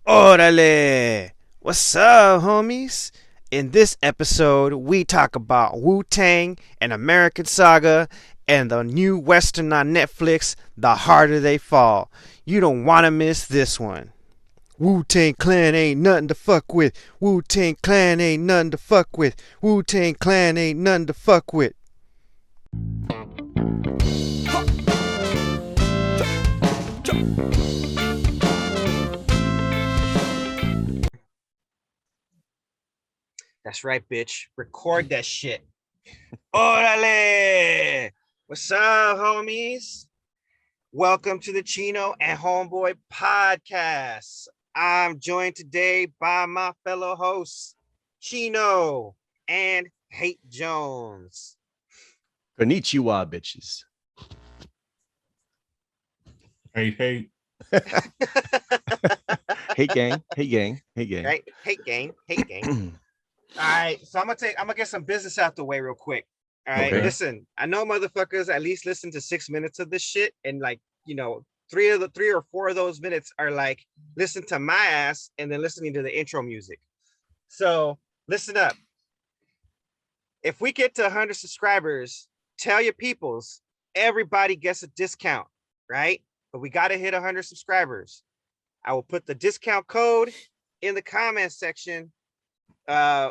Orale! What's up, homies? In this episode, we talk about WuTang and American Saga and the new Western on Netflix, The Harder They Fall. You don't want to miss this one. Wu-Tang Clan ain't nothing to fuck with. Wu-Tang Clan ain't nothing to fuck with. Wu-Tang Clan ain't nothing to fuck with. That's right, bitch. Record that shit. Orale! What's up, homies? Welcome to the Chino and Homeboy podcast. I'm joined today by my fellow hosts, Chino and Hate Jones. Konnichiwa, bitches. Hey. Hey gang. Right? Hate gang. All right, so I'm gonna get some business out the way real quick. All right, Okay. Listen, I know motherfuckers at least listen to 6 minutes of this shit, and three or four of those minutes are like listen to my ass and then listening to the intro music. So listen up. If we get to 100 subscribers, tell your peoples everybody gets a discount, right? But we got to hit 100 subscribers. I will put the discount code in the comment section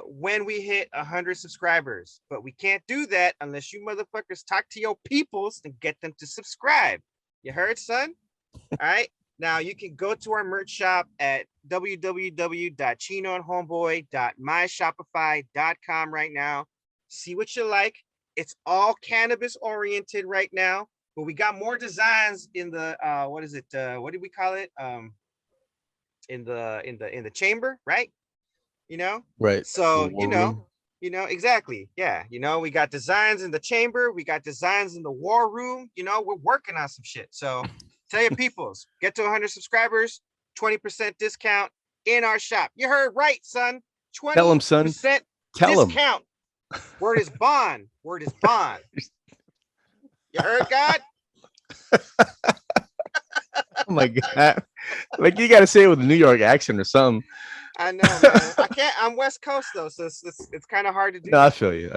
when we hit 100 subscribers, but we can't do that unless you motherfuckers talk to your peoples and get them to subscribe. You heard, son? All right, now you can go to our merch shop at www.chinoandhomeboy.myshopify.com right now. See what you like. It's all cannabis oriented right now, but we got more designs in the what is it, what do we call it, in the chamber, right? Right. So Room. exactly. Yeah, we got designs in the chamber, we got designs in the war room. We're working on some shit. So tell your peoples, get to 100 subscribers, 20% discount in our shop. You heard right, son. 20% Tell him, son. Tell him. discount. Word is bond. You heard, God? Oh my god. Like you gotta say it with a New York accent or something. I know, man. I can't. I'm West Coast though, so it's kind of hard to do. No, I feel you.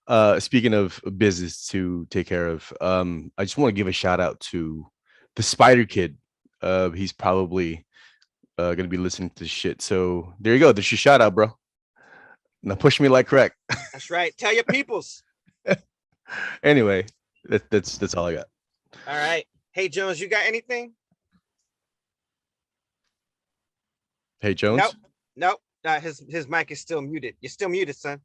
Yeah. Speaking of business to take care of, I just want to give a shout out to the Spider Kid. He's probably gonna be listening to this shit. So there you go. There's your shout out, bro. Now push me like crack. That's right. Tell your peoples. Anyway, that's all I got. All right. Hey Jones, you got anything? Hey Jones. Nope. His mic is still muted. You're still muted, son.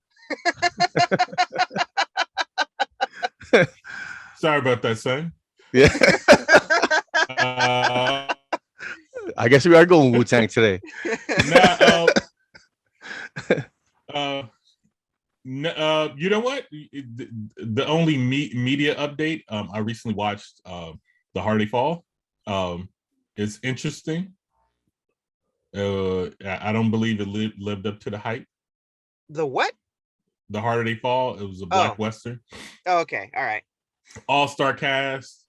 Sorry about that, son. Yeah. I guess we are going WuTang today. You know what? The only media update, I recently watched The Hardy Fall. It's interesting. I don't believe it lived up to the hype. The what? The Harder They Fall. It was a black Western. Oh, okay. All right. All-star cast,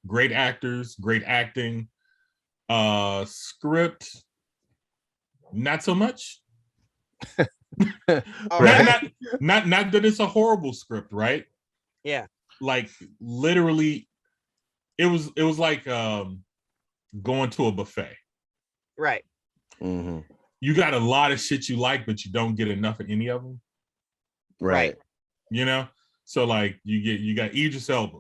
great actors, great acting. Script, not so much. Right. Not that it's a horrible script, right? Yeah. Like literally, it was like going to a buffet. Right. Mm-hmm. You got a lot of shit you like, but you don't get enough of any of them. Right. So like you got Idris Elba.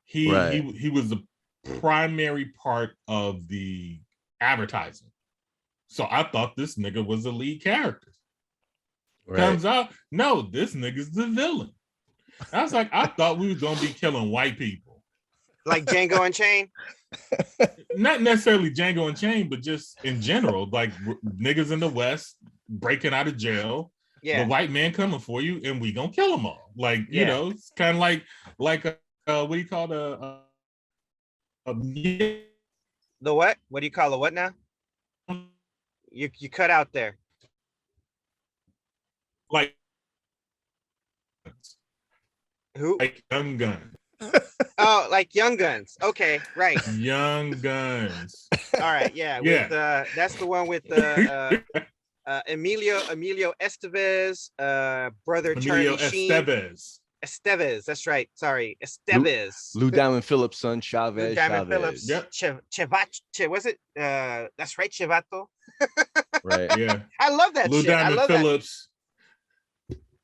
He was the primary part of the advertising. So I thought this nigga was the lead character. Right. Turns out, no, this nigga's the villain. I was like, I thought we was gonna be killing white people. Like Django Unchained? Not necessarily Django Unchained, but just in general, like niggas in the West breaking out of jail. Yeah. The white man coming for you, and we gonna kill them all. Like, it's kind of like what do you call the what? What do you call the what now? You cut out there. Like who? Like Young Gun. Oh, like Young Guns. Okay, right. Young Guns. All right, yeah. Yeah. With that's the one with Emilio Estevez, brother Emilio Charlie Sheen. Estevez. Estevez, that's right. Sorry, Lou, Estevez. Lou Diamond Phillips' son, Lou Chavez. Diamond Phillips. Yep. Was it? That's right, Chevato. Right. Yeah. I love that Lou shit. I Diamond love Phillips.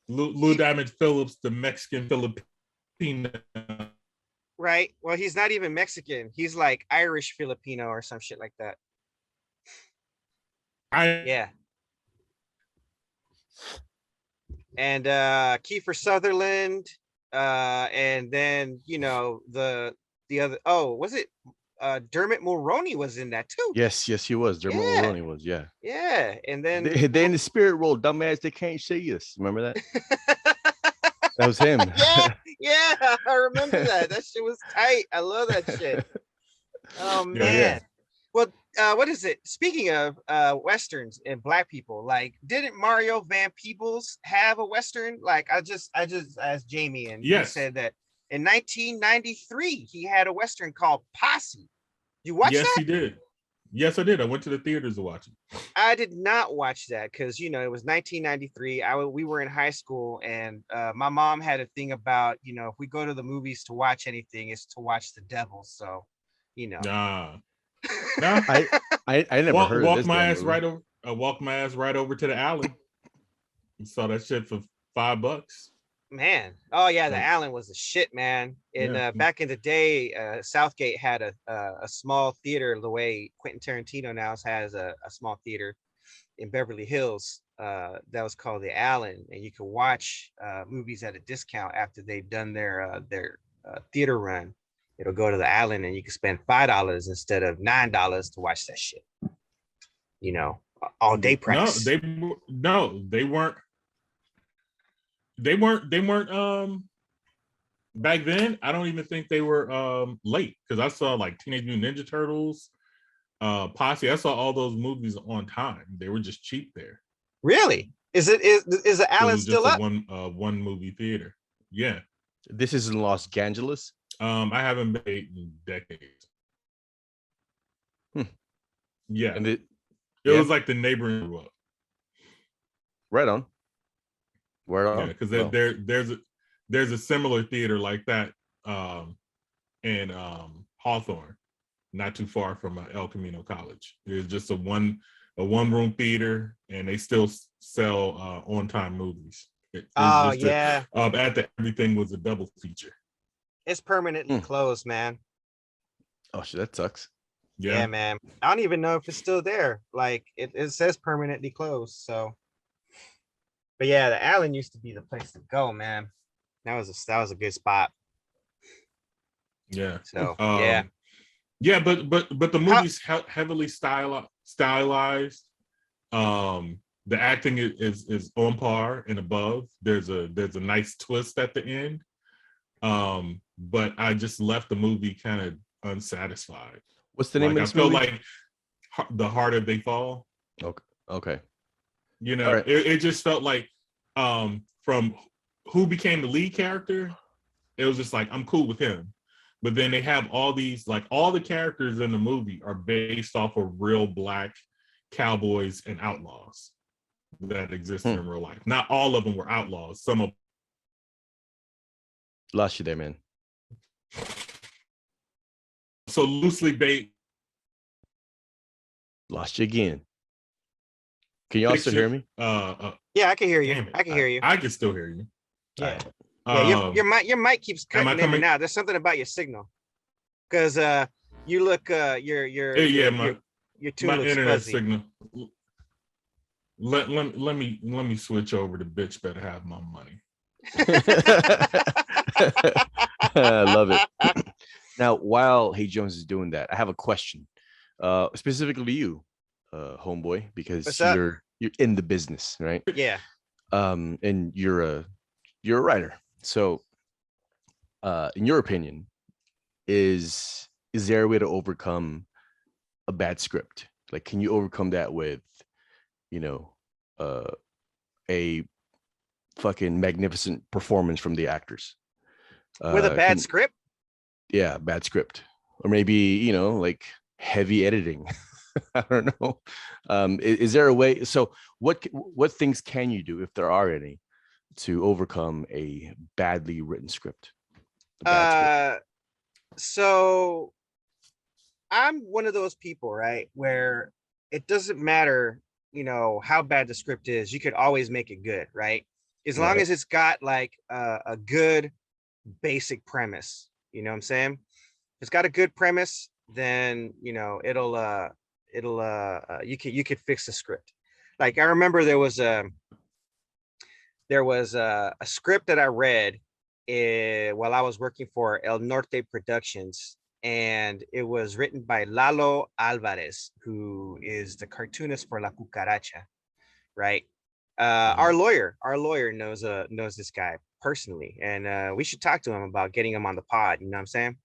Lou Diamond Phillips, the Mexican Filipino. Right. Well, he's not even Mexican. He's like Irish Filipino or some shit like that. Yeah. And Kiefer Sutherland, and then the other. Oh, was it Dermot Mulroney was in that too? Yes, he was. Dermot Mulroney was. Yeah. Yeah, and then they in the spirit world, dumbass. They can't see us. Remember that? That was him. yeah, I remember that. That shit was tight. I love that shit. Oh man. Yeah. Well, what is it? Speaking of westerns and black people, like, didn't Mario Van Peebles have a western? Like, I just asked Jamie, and he said that in 1993 he had a western called Posse. You watch that? Yes, he did. Yes, I did. I went to the theaters to watch it. I did not watch that because it was 1993. We were in high school, and my mom had a thing about if we go to the movies to watch anything, it's to watch the devil. So, Nah. I never heard of this. I walked my ass right over to the alley. You saw that shit for $5. Man, oh yeah, the Allen was the shit, man. And back in the day, Southgate had a small theater the way Quentin Tarantino now has a small theater in Beverly Hills that was called the Allen, and you could watch movies at a discount after they've done their theater run. It'll go to the Allen, and you can spend $5 instead of $9 to watch that shit. All day price. No, they weren't. They weren't back then. I don't even think they were late, because I saw like Teenage Mutant Ninja Turtles, Posse. I saw all those movies on time. They were just cheap there. Really? Is the Allen still up? One movie theater. Yeah. This is in Los Angeles. I haven't been in decades. Yeah. And it was like the neighboring grew up. Right on. Yeah, because there's a similar theater like that in Hawthorne, not too far from El Camino College. There's just a one room theater, and they still sell on time movies. Everything was a double feature. It's permanently closed, man. Oh shit, that sucks. Yeah, man. I don't even know if it's still there. Like it says permanently closed. So, but yeah, the Allen used to be the place to go, man. That was a good spot. Yeah. So yeah, but the movie's heavily stylized. The acting is on par and above. There's a nice twist at the end. But I just left the movie kind of unsatisfied. What's the name of this movie? movie? I feel like The Harder They Fall. Okay. Right. It just felt like from who became the lead character, it was just like, I'm cool with him. But then they have all these, like, all the characters in the movie are based off of real black cowboys and outlaws that exist in real life. Not all of them were outlaws. Some of lost you there, man. So loosely based. Lost you again. Can you also hear me? Yeah, I can hear you. I can hear you. I can still hear you. Yeah. Your mic keeps cutting in and out. There's something about your signal. Because you look your tune my looks internet fuzzy. signal. Let me switch over to bitch better have my money. I love it. Now, while Hey Jones is doing that, I have a question, specifically to you, homeboy, because you're in the business, right? Yeah. And you're a writer. So, in your opinion, is there a way to overcome a bad script? Like, can you overcome that with, a fucking magnificent performance from the actors? With a bad script? Yeah, bad script, or maybe, you know, like heavy editing. I don't know. Is there a way? So what things can you do, if there are any, to overcome a badly written script? A bad script. So I'm one of those people, right, where it doesn't matter, you know, how bad the script is, you could always make it good, right? As long Right. as it's got like a good basic premise, you know what I'm saying? If it's got a good premise, then you know you could fix the script. Like I remember there was a script that I read while I was working for El Norte Productions, and it was written by Lalo Alvarez, who is the cartoonist for La Cucaracha, right? Mhm. Our lawyer knows this guy personally, and we should talk to him about getting him on the pod. You know what I'm saying?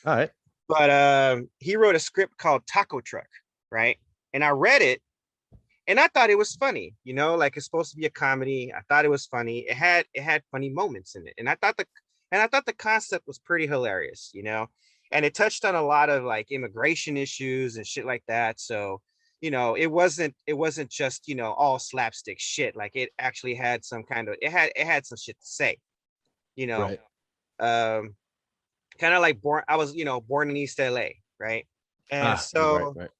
All right. But he wrote a script called Taco Truck, right? And I read it, and I thought it was funny. You know, like it's supposed to be a comedy. I thought it was funny. It had funny moments in it, and I thought the concept was pretty hilarious. You know, and it touched on a lot of like immigration issues and shit like that. So it wasn't just all slapstick shit. Like it actually had some kind of it had some shit to say. You know, Right. um, kind of like born. I was born in East LA, right? And Right. so Right.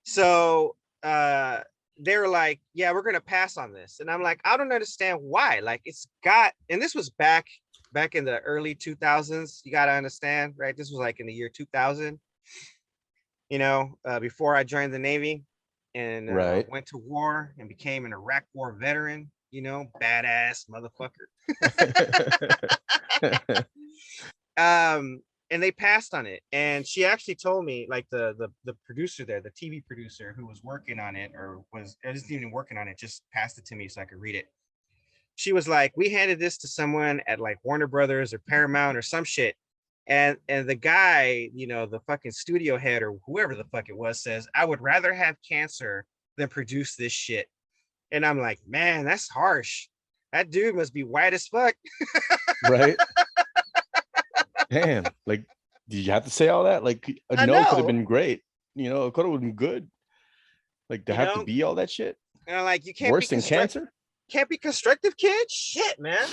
so uh they were like, yeah, we're gonna pass on this. And I'm like, I don't understand why. Like and this was back in the early 2000s. You gotta understand, right? This was like in the year 2000, before I joined the Navy and Right. went to war and became an Iraq War veteran, badass motherfucker. um and they passed on it, and she actually told me, like the producer there, the TV producer who was working on it, or was isn't even working on it, just passed it to me so I could read it. She was like, we handed this to someone at like Warner Brothers or Paramount or some shit, and the guy, the fucking studio head or whoever the fuck it was, says, I would rather have cancer than produce this shit. And I'm like, man, that's harsh. That dude must be white as fuck. Right. Damn. Like, did you have to say all that? Like, a I no could have know, been great. You know, it could have been good. Like, to you have to know, be all that shit. and I'm like, you Worse than cancer. can't be constructive, kid. Shit, man.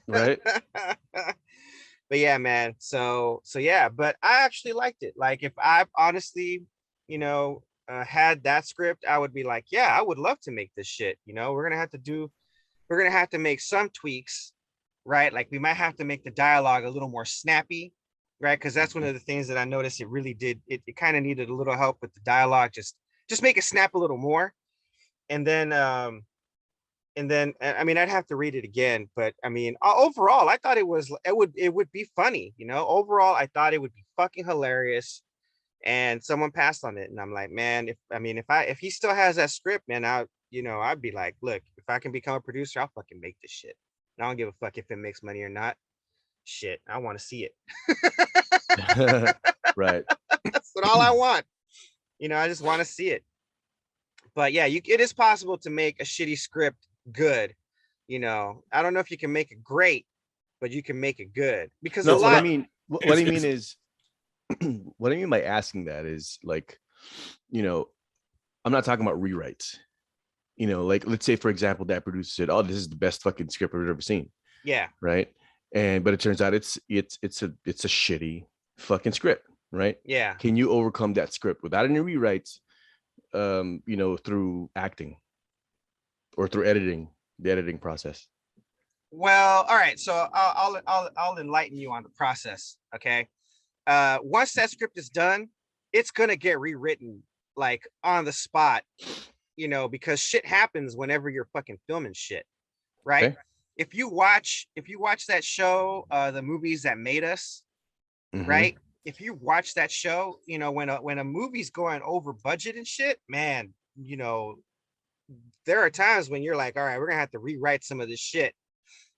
Right. But yeah, man. So yeah, but I actually liked it. Like if I honestly, had that script, I would be like, yeah, I would love to make this shit. We're gonna have to make some tweaks, right? Like we might have to make the dialogue a little more snappy, right? Because that's one of the things that I noticed it really did. It kind of needed a little help with the dialogue. Just make it snap a little more. And then I mean, I'd have to read it again, but I mean, overall I thought it would be funny. Overall I thought it would be fucking hilarious. And someone passed on it, and I'm like, man, if he still has that script, man, I'd be like, look, if I can become a producer, I'll fucking make this shit. And I don't give a fuck if it makes money or not. Shit, I want to see it. Right. That's all I want. I just want to see it. But yeah, it is possible to make a shitty script good. I don't know if you can make it great, but you can make it good, because a No, what I lot. mean, what It's, I mean it's is, what I mean by asking that is like, you know, I'm not talking about rewrites. You know, like let's say for example, that producer said, "Oh, this is the best fucking script I've ever seen," Yeah, right? But it turns out it's a shitty fucking script, right? yeah. Can you overcome that script without any rewrites? Through acting or through editing, the editing process. Well, all right. So I'll enlighten you on the process. Okay. Once that script is done, it's gonna get rewritten like on the spot. Because shit happens whenever you're fucking filming shit, right? Okay. If you watch that show, the movies that made us, Mm-hmm. right? If you watch that show, when a movie's going over budget and shit, man, there are times when you're like, all right, we're gonna have to rewrite some of this shit,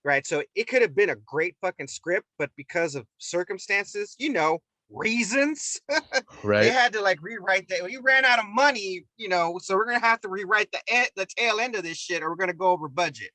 right? So it could have been a great fucking script, but because of circumstances, reasons, they Right. had to like rewrite that. We ran out of money, so we're gonna have to rewrite the tail end of this shit, or we're gonna go over budget,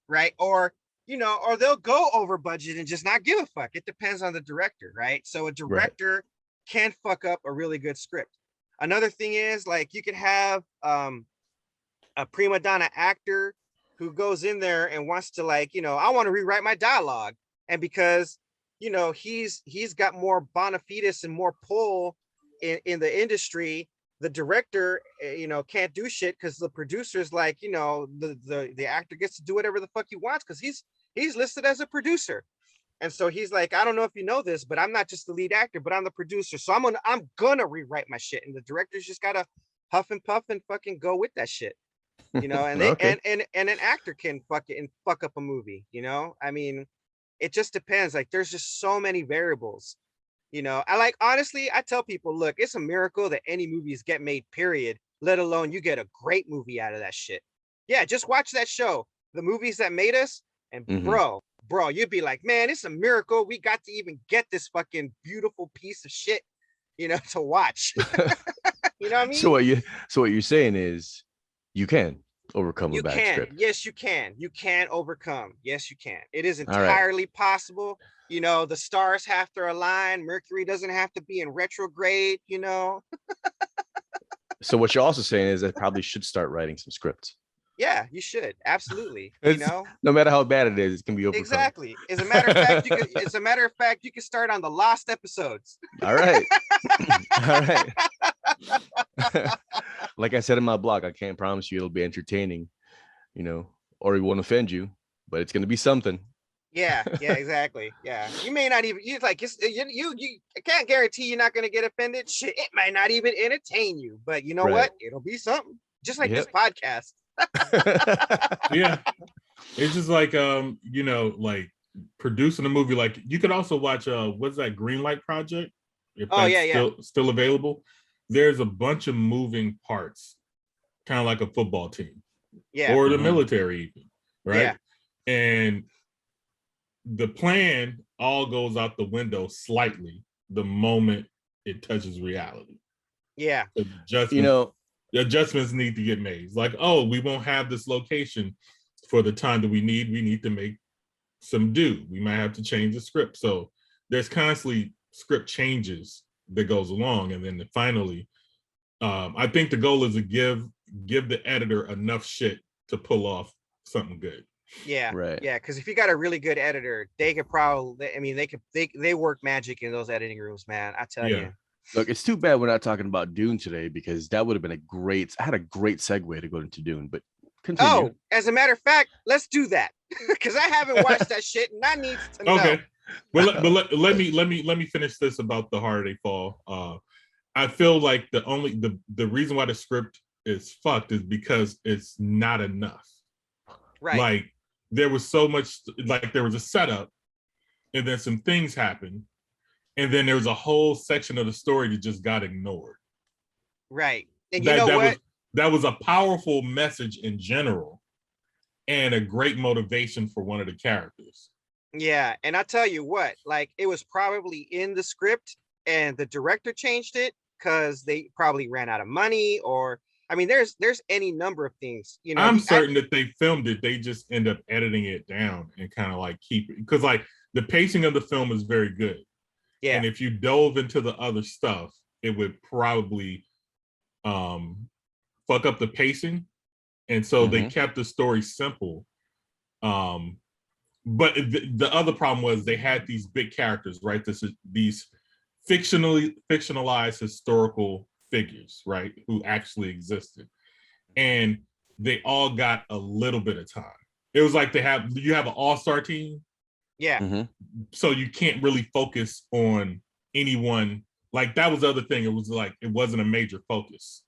right? Or or they'll go over budget and just not give a fuck. It depends on the director, right? So a director can fuck up a really good script. Another thing is, like, you could have a prima donna actor who goes in there and wants to, like, I want to rewrite my dialogue. And because, he's got more bona fides and more pull in the industry, the director, can't do shit because the producer's like, the actor gets to do whatever the fuck he wants because he's listed as a producer. And so he's like, I don't know if you know this, but I'm not just the lead actor, but I'm the producer. So I'm gonna rewrite my shit. And the director's just gotta huff and puff and fucking go with that shit. And they and an actor can fuck up a movie, I mean, it just depends. Like, there's just so many variables. Honestly, I tell people, look, it's a miracle that any movies get made, period, let alone you get a great movie out of that shit. Yeah, just watch that show, The Movies That Made Us, and bro, you'd be like, man, it's a miracle we got to even get this fucking beautiful piece of shit, to watch. You know what I mean? So what you're saying is you can overcome a bad script. Yes, you can. You can overcome. Yes, you can. It is entirely possible. The stars have to align. Mercury doesn't have to be in retrograde, So what you're also saying is I probably should start writing some scripts. Yeah, you should. Absolutely. No matter how bad it is, it can be overcome. Exactly. As a matter of fact, you can start on the lost episodes. All right. All right. Like I said in my blog, I can't promise you it'll be entertaining, or it won't offend you, but it's going to be something. Yeah, exactly. Yeah, you may not even. You I can't guarantee you're not going to get offended. Shit, it might not even entertain you, but you know what? It'll be something. Just like this podcast. Yeah, it's just like like producing a movie. Like, you could also watch what's that Greenlight Project? If that's still available. There's a bunch of moving parts, kind of like a football team, or the military even, right? Yeah. And the plan all goes out the window slightly the moment it touches reality. Yeah. Adjustments need to get made. It's like, oh, we won't have this location for the time that we need to make some do. We might have to change the script. So there's constantly script changes that goes along. And then finally, I think the goal is to give the editor enough shit to pull off something good. Yeah, right. Yeah, because if you got a really good editor, they could probably, they work magic in those editing rooms, man. I tell you. Look, it's too bad we're not talking about Dune today, because that would have been I had a great segue to go into Dune, but continue. Oh, as a matter of fact, let's do that, because I haven't watched that shit and I need to know. Okay, but let me finish this about The Harder They Fall. I feel like the reason why the script is fucked is because it's not enough. Right. Like, there was so much, like, there was a setup, and then some things happened, and then there was a whole section of the story that just got ignored. Right. And you know what? That was a powerful message in general, and a great motivation for one of the characters. Yeah, and I tell you what, like, it was probably in the script, and the director changed it because they probably ran out of money, or I mean, there's any number of things. I'm certain that they filmed it. They just end up editing it down and kind of like keep it, because like the pacing of the film is very good. Yeah. And if you dove into the other stuff, it would probably fuck up the pacing. And so they kept the story simple. But the other problem was they had these big characters, right? These fictionalized historical figures, right, who actually existed, and they all got a little bit of time. It was like you have an all-star team, so you can't really focus on anyone. Like, that was the other thing. It was like it wasn't a major focus.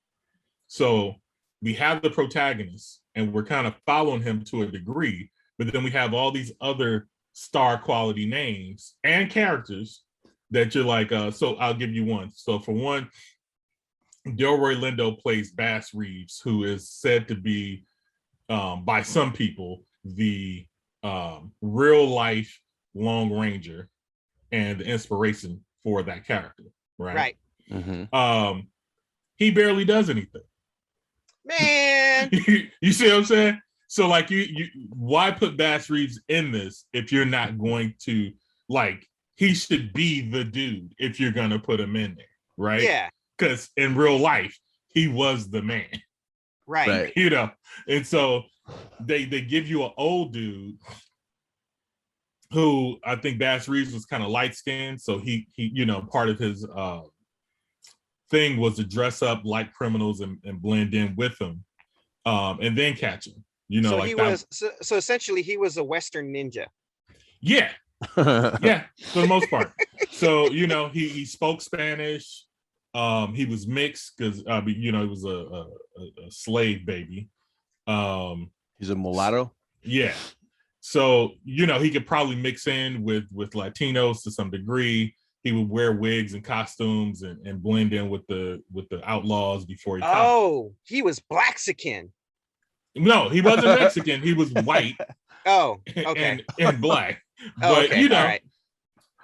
So we have the protagonist, and we're kind of following him to a degree, but then we have all these other star quality names and characters that you're like, so I'll give you one. So for one, Delroy Lindo plays Bass Reeves, who is said to be, by some people, the real life Long Ranger and the inspiration for that character, right? He barely does anything. Man, you see what I'm saying? So like you why put Bass Reeves in this if you're not going to like he should be the dude if you're gonna put him in there, right? Yeah. Because in real life, he was the man. Right. You know, and so they give you an old dude who I think Bass Reeves was kind of light skinned, so he you know part of his thing was to dress up like criminals and blend in with them, and then catch them. You know, So like he that. was so essentially he was a Western ninja. Yeah, yeah, for the most part. So you know, he spoke Spanish. He was mixed because you know he was a slave baby. He's a mulatto. Yeah. So, you know, he could probably mix in with Latinos to some degree. He would wear wigs and costumes and blend in with the outlaws before he Oh, he was Blaxican. No, he wasn't Mexican. He was white. Oh, okay. and black. But okay. you know, right.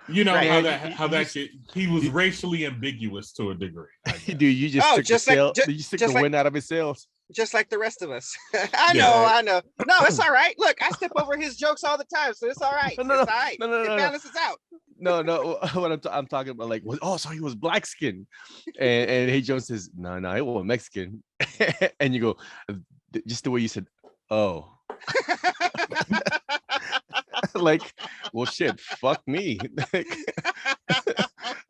you know Right. how that he was racially ambiguous to a degree. Dude, you just took just the sail, like you took the wind out of his sails. Just like the rest of us. I know. No, it's all right. Look, I step over his jokes all the time, so it's all right. It's all right. It balances out. No, what I'm talking about, like, so he was black skin, and Hey Jones says, no, it wasn't Mexican, and you go, just the way you said, oh, like, well, shit, fuck me,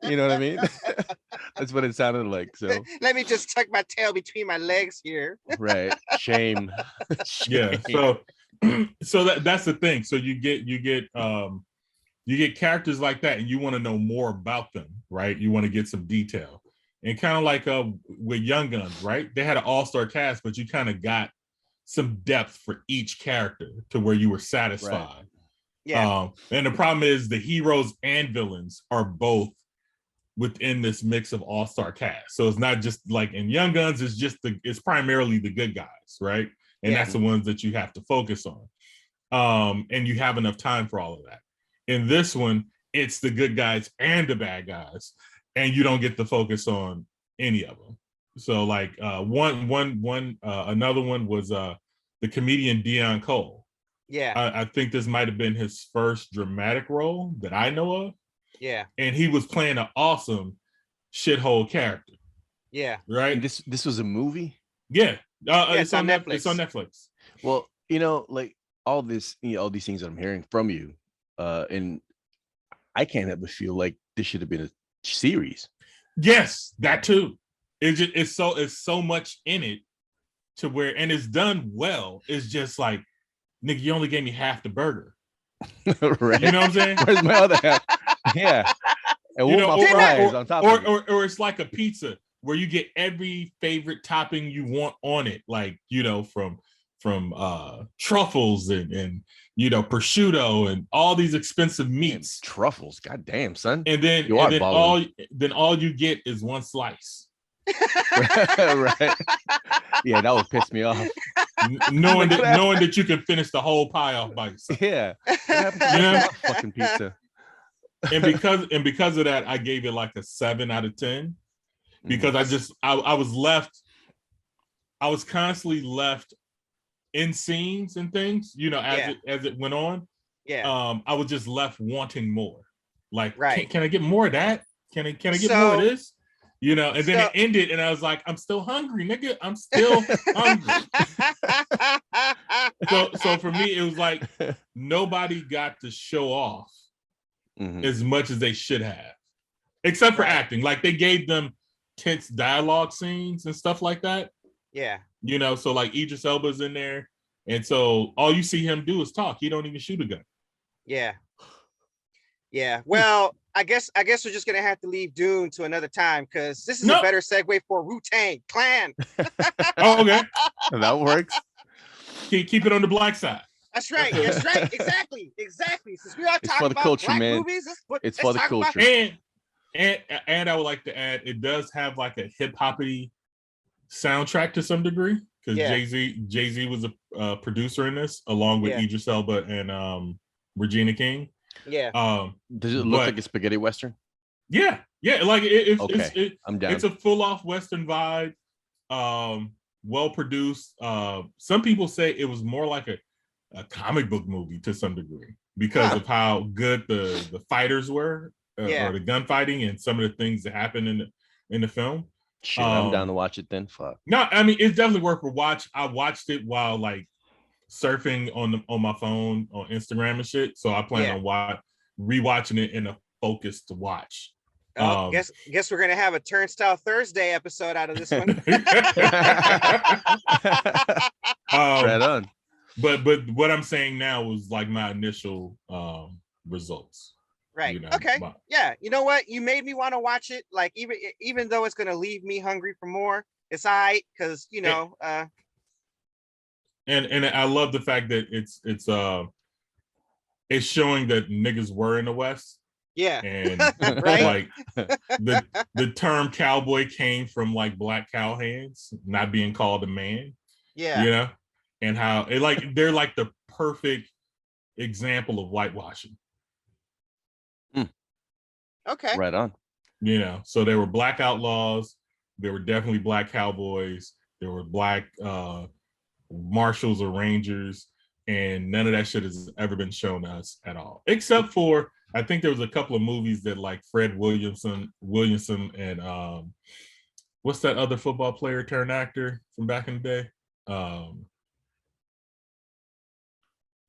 you know what I mean? That's what it sounded like. So let me just tuck my tail between my legs here. Right, shame. Yeah. So that's the thing. So you get characters like that, and you want to know more about them, right? You want to get some detail, and kind of like with Young Guns, right? They had an all-star cast, but you kind of got some depth for each character to where you were satisfied. Right. Yeah. And the problem is the heroes and villains are both within this mix of all-star cast. So it's not just like in Young Guns, it's primarily the good guys, right? And that's the ones that you have to focus on. And you have enough time for all of that. In this one, it's the good guys and the bad guys, and you don't get to focus on any of them. So like another one was the comedian Dion Cole. Yeah. I think this might have been his first dramatic role that I know of. Yeah. And he was playing an awesome shithole character. Yeah. Right. And this was a movie. Yeah. It's on Netflix. It's on Netflix. Well, you know, like all these things that I'm hearing from you, and I can't help but feel like this should have been a series. Yes, that too. It's so much in it to where, and it's done well. It's just like, nigga, you only gave me half the burger. Right. You know what I'm saying? Where's my other half? Yeah. And what my fries on top of it. Or it's like a pizza where you get every favorite topping you want on it, like, you know, from truffles and you know, prosciutto and all these expensive meats. Man, truffles, goddamn, son. And then all you get is one slice. Right. Yeah, that would piss me off. Knowing that you can finish the whole pie off by yourself. Yeah. Yeah. Fucking pizza. And because of that, I gave it like a 7 out of 10. Because I was constantly left in scenes and things, you know, as it went on. Yeah. I was just left wanting more. Like, right. Can I get more of that? Can I get more of this? You know, and then it ended, and I was like, I'm still hungry, nigga. I'm still hungry. So for me, it was like nobody got to show off as much as they should have, except for acting. Like they gave them tense dialogue scenes and stuff like that. Yeah. You know, so like Idris Elba's in there, and so all you see him do is talk. He don't even shoot a gun. Yeah. Yeah. Well, I guess we're just gonna have to leave Dune to another time because this is a better segue for WuTang Clan. Oh, okay. That works. Keep it on the black side. That's right. Exactly. Since we are talking about culture, black man. movies, It's for the culture. And I would like to add, it does have like a hip hoppy soundtrack to some degree because Jay-Z was a producer in this along with Idris Elba and Regina King. Yeah. Does it look like a spaghetti western? Yeah. Like I'm down. It's a full off Western vibe. well produced. Some people say it was more like a comic book movie to some degree because of how good the fighters were, or the gunfighting and some of the things that happened in the film. Shit, I'm down to watch it then. Fuck. No, I mean it's definitely worth a watch. I watched it while like surfing on my phone on Instagram and shit. So I plan on rewatching it in a focused watch. Guess we're gonna have a Turnstile Thursday episode out of this one. Right on. But what I'm saying now was like my initial results. Right. You know, okay. Yeah. You know what? You made me want to watch it. Like even though it's gonna leave me hungry for more, it's all right because you know. And I love the fact that it's showing that niggas were in the West. Yeah. And right. Like the term cowboy came from like black cowhands not being called a man. Yeah. You know, and how it like they're like the perfect example of whitewashing. Okay. Right on. You know, so there were black outlaws, there were definitely black cowboys, there were black marshals or rangers, and none of that shit has ever been shown to us at all. Except for I think there was a couple of movies that like Fred Williamson and what's that other football player turned actor from back in the day?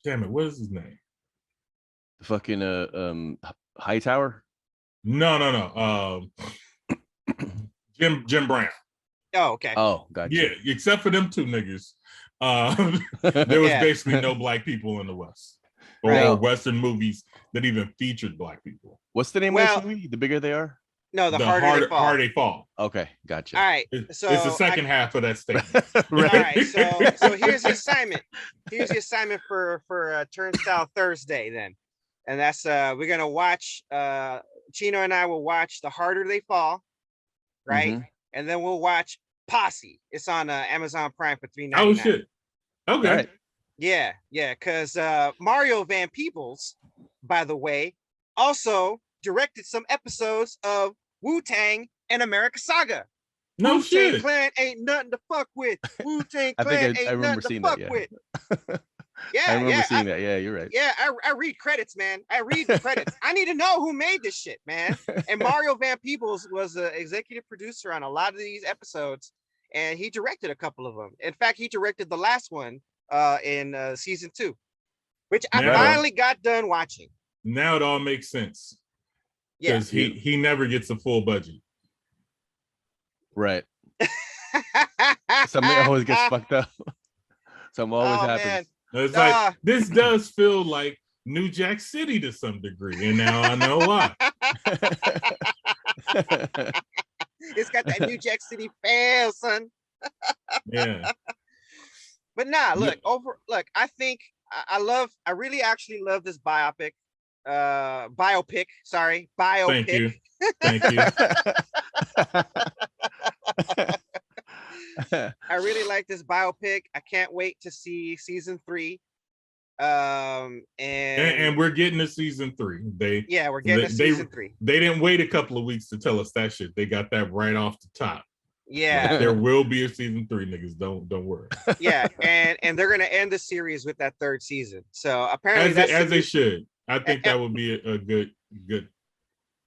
Damn it, what is his name? The fucking Hightower? No. Jim Brown. Oh, okay. Oh, gotcha. Yeah, except for them two niggas. There was basically no black people in the West. Or Western movies that even featured black people. What's the name of this movie? The Bigger They Are? No, the harder they fall. Okay, gotcha. All right. So it's the second half of that statement. Right. All right. So here's the assignment. Here's the assignment for Turnstile Thursday then. And that's we're gonna watch Chino and I will watch The Harder They Fall, right? Mm-hmm. And then we'll watch Posse. It's on Amazon Prime for $3.99. Oh shit. Okay. Right. Yeah, because Mario Van Peebles, by the way, also directed some episodes of WuTang and American Saga. No Wu-Tang shit. Clan ain't nothing to fuck with. WuTang Clan ain't nothing to fuck with. Yeah, I remember seeing that. Yeah, you're right. Yeah, I read credits, man. I read the credits. I need to know who made this shit, man. And Mario Van Peebles was an executive producer on a lot of these episodes, and he directed a couple of them. In fact, he directed the last one in season 2, which I finally got done watching. Now it all makes sense. Because he never gets a full budget. Right. Something always gets fucked up. Something always happens. Man. It's like this does feel like New Jack City to some degree, and now I know why. It's got that New Jack City feel, son. Yeah. But look, I think I really actually love this biopic. Sorry, biopic. Thank you. I really like this biopic. I can't wait to see season 3. And we're getting to season 3. We're getting to season 3. They didn't wait a couple of weeks to tell us that shit. They got that right off the top. Yeah. Like, there will be a season 3, niggas. Don't worry. Yeah, and they're gonna end the series with that 3rd season. So apparently as they should. I think that would be a good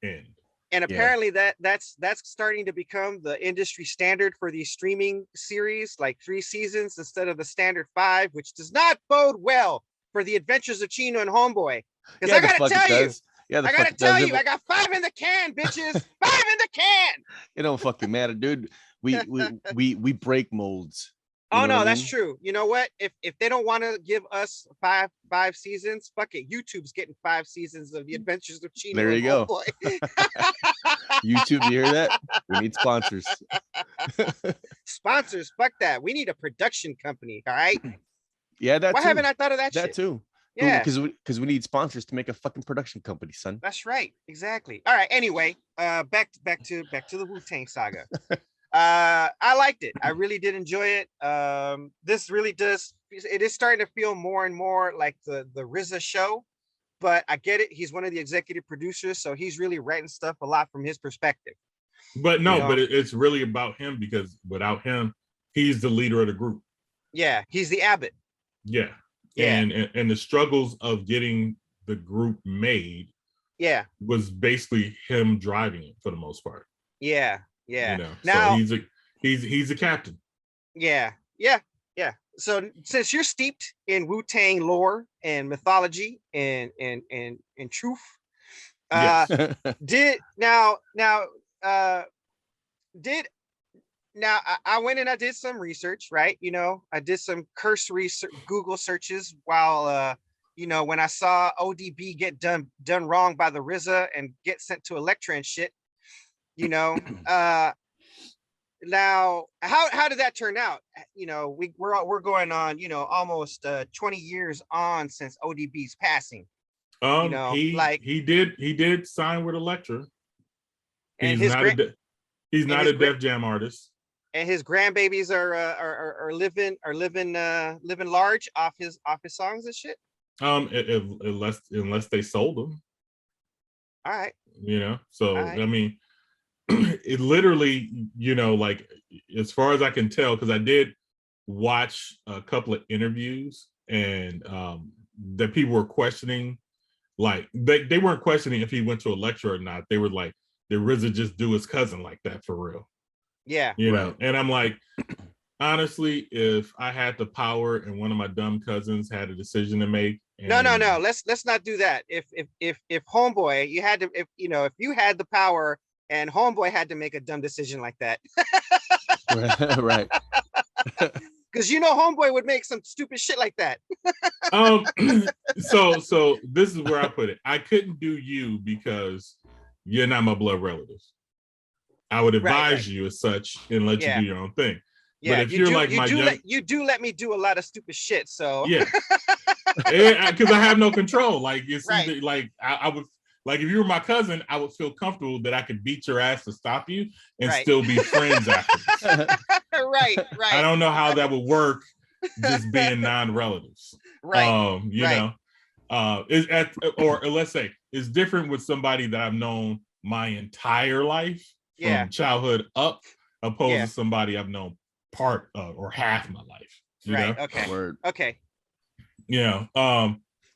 end. And apparently that's starting to become the industry standard for these streaming series, like 3 seasons instead of the standard 5, which does not bode well for the adventures of Chino and Homeboy. Because I gotta tell you, I got 5 in the can, bitches. 5 in the can. It don't fucking matter, dude. We break molds. Oh no, that's true. You know what? If they don't want to give us five seasons, fuck it. YouTube's getting 5 seasons of the adventures of Chino. There you go. YouTube, you hear that? We need sponsors. Sponsors, fuck that. We need a production company. All right. Yeah, that's why haven't I thought of that shit? That too. Yeah, because we need sponsors to make a fucking production company, son. That's right. Exactly. All right. Anyway, back to the WuTang Saga. I liked it. I really did enjoy it. This really does. It is starting to feel more and more like the RZA show, but I get it. He's one of the executive producers, so he's really writing stuff a lot from his perspective. But no, but it's really about him because without him, He's the leader of the group. Yeah, he's the abbot. Yeah. Yeah. And the struggles of getting the group made was basically him driving it for the most part. Yeah. Now, so he's a captain. Yeah. So since you're steeped in Wu-Tang lore and mythology and truth, Yes. I went and I did some research, right? I did some cursory Google searches while when I saw ODB get done wrong by the RZA and get sent to Elektra and shit, now how did that turn out? We're going on, almost 20 years on since ODB's passing. He did sign with Elektra. And he's not a Def Jam artist. And his grandbabies are living large off his songs and shit. Unless they sold them. All right. So right. I mean, it literally, like as far as I can tell, because I did watch a couple of interviews and that people were questioning, like they weren't questioning if he went to Elektra or not. They were like, did RZA just do his cousin like that for real? Yeah. And I'm like, honestly, if I had the power and one of my dumb cousins had a decision to make. No. Let's not do that. If Homeboy, you had to, if you had the power and Homeboy had to make a dumb decision like that. Right. Because Homeboy would make some stupid shit like that. So this is where I put it. I couldn't do you because you're not my blood relatives. I would advise you as such and let you do your own thing. Yeah, but if you're like my you do let me do a lot of stupid shit. So yeah, because I have no control. Like it's right. Like I would, like if you were my cousin, I would feel comfortable that I could beat your ass to stop you and still be friends afterwards. Right. I don't know how that would work, just being non-relatives. Right. Or let's say it's different with somebody that I've known my entire life from childhood up, opposed to somebody I've known part of or half my life. You know? Okay. Word. Okay.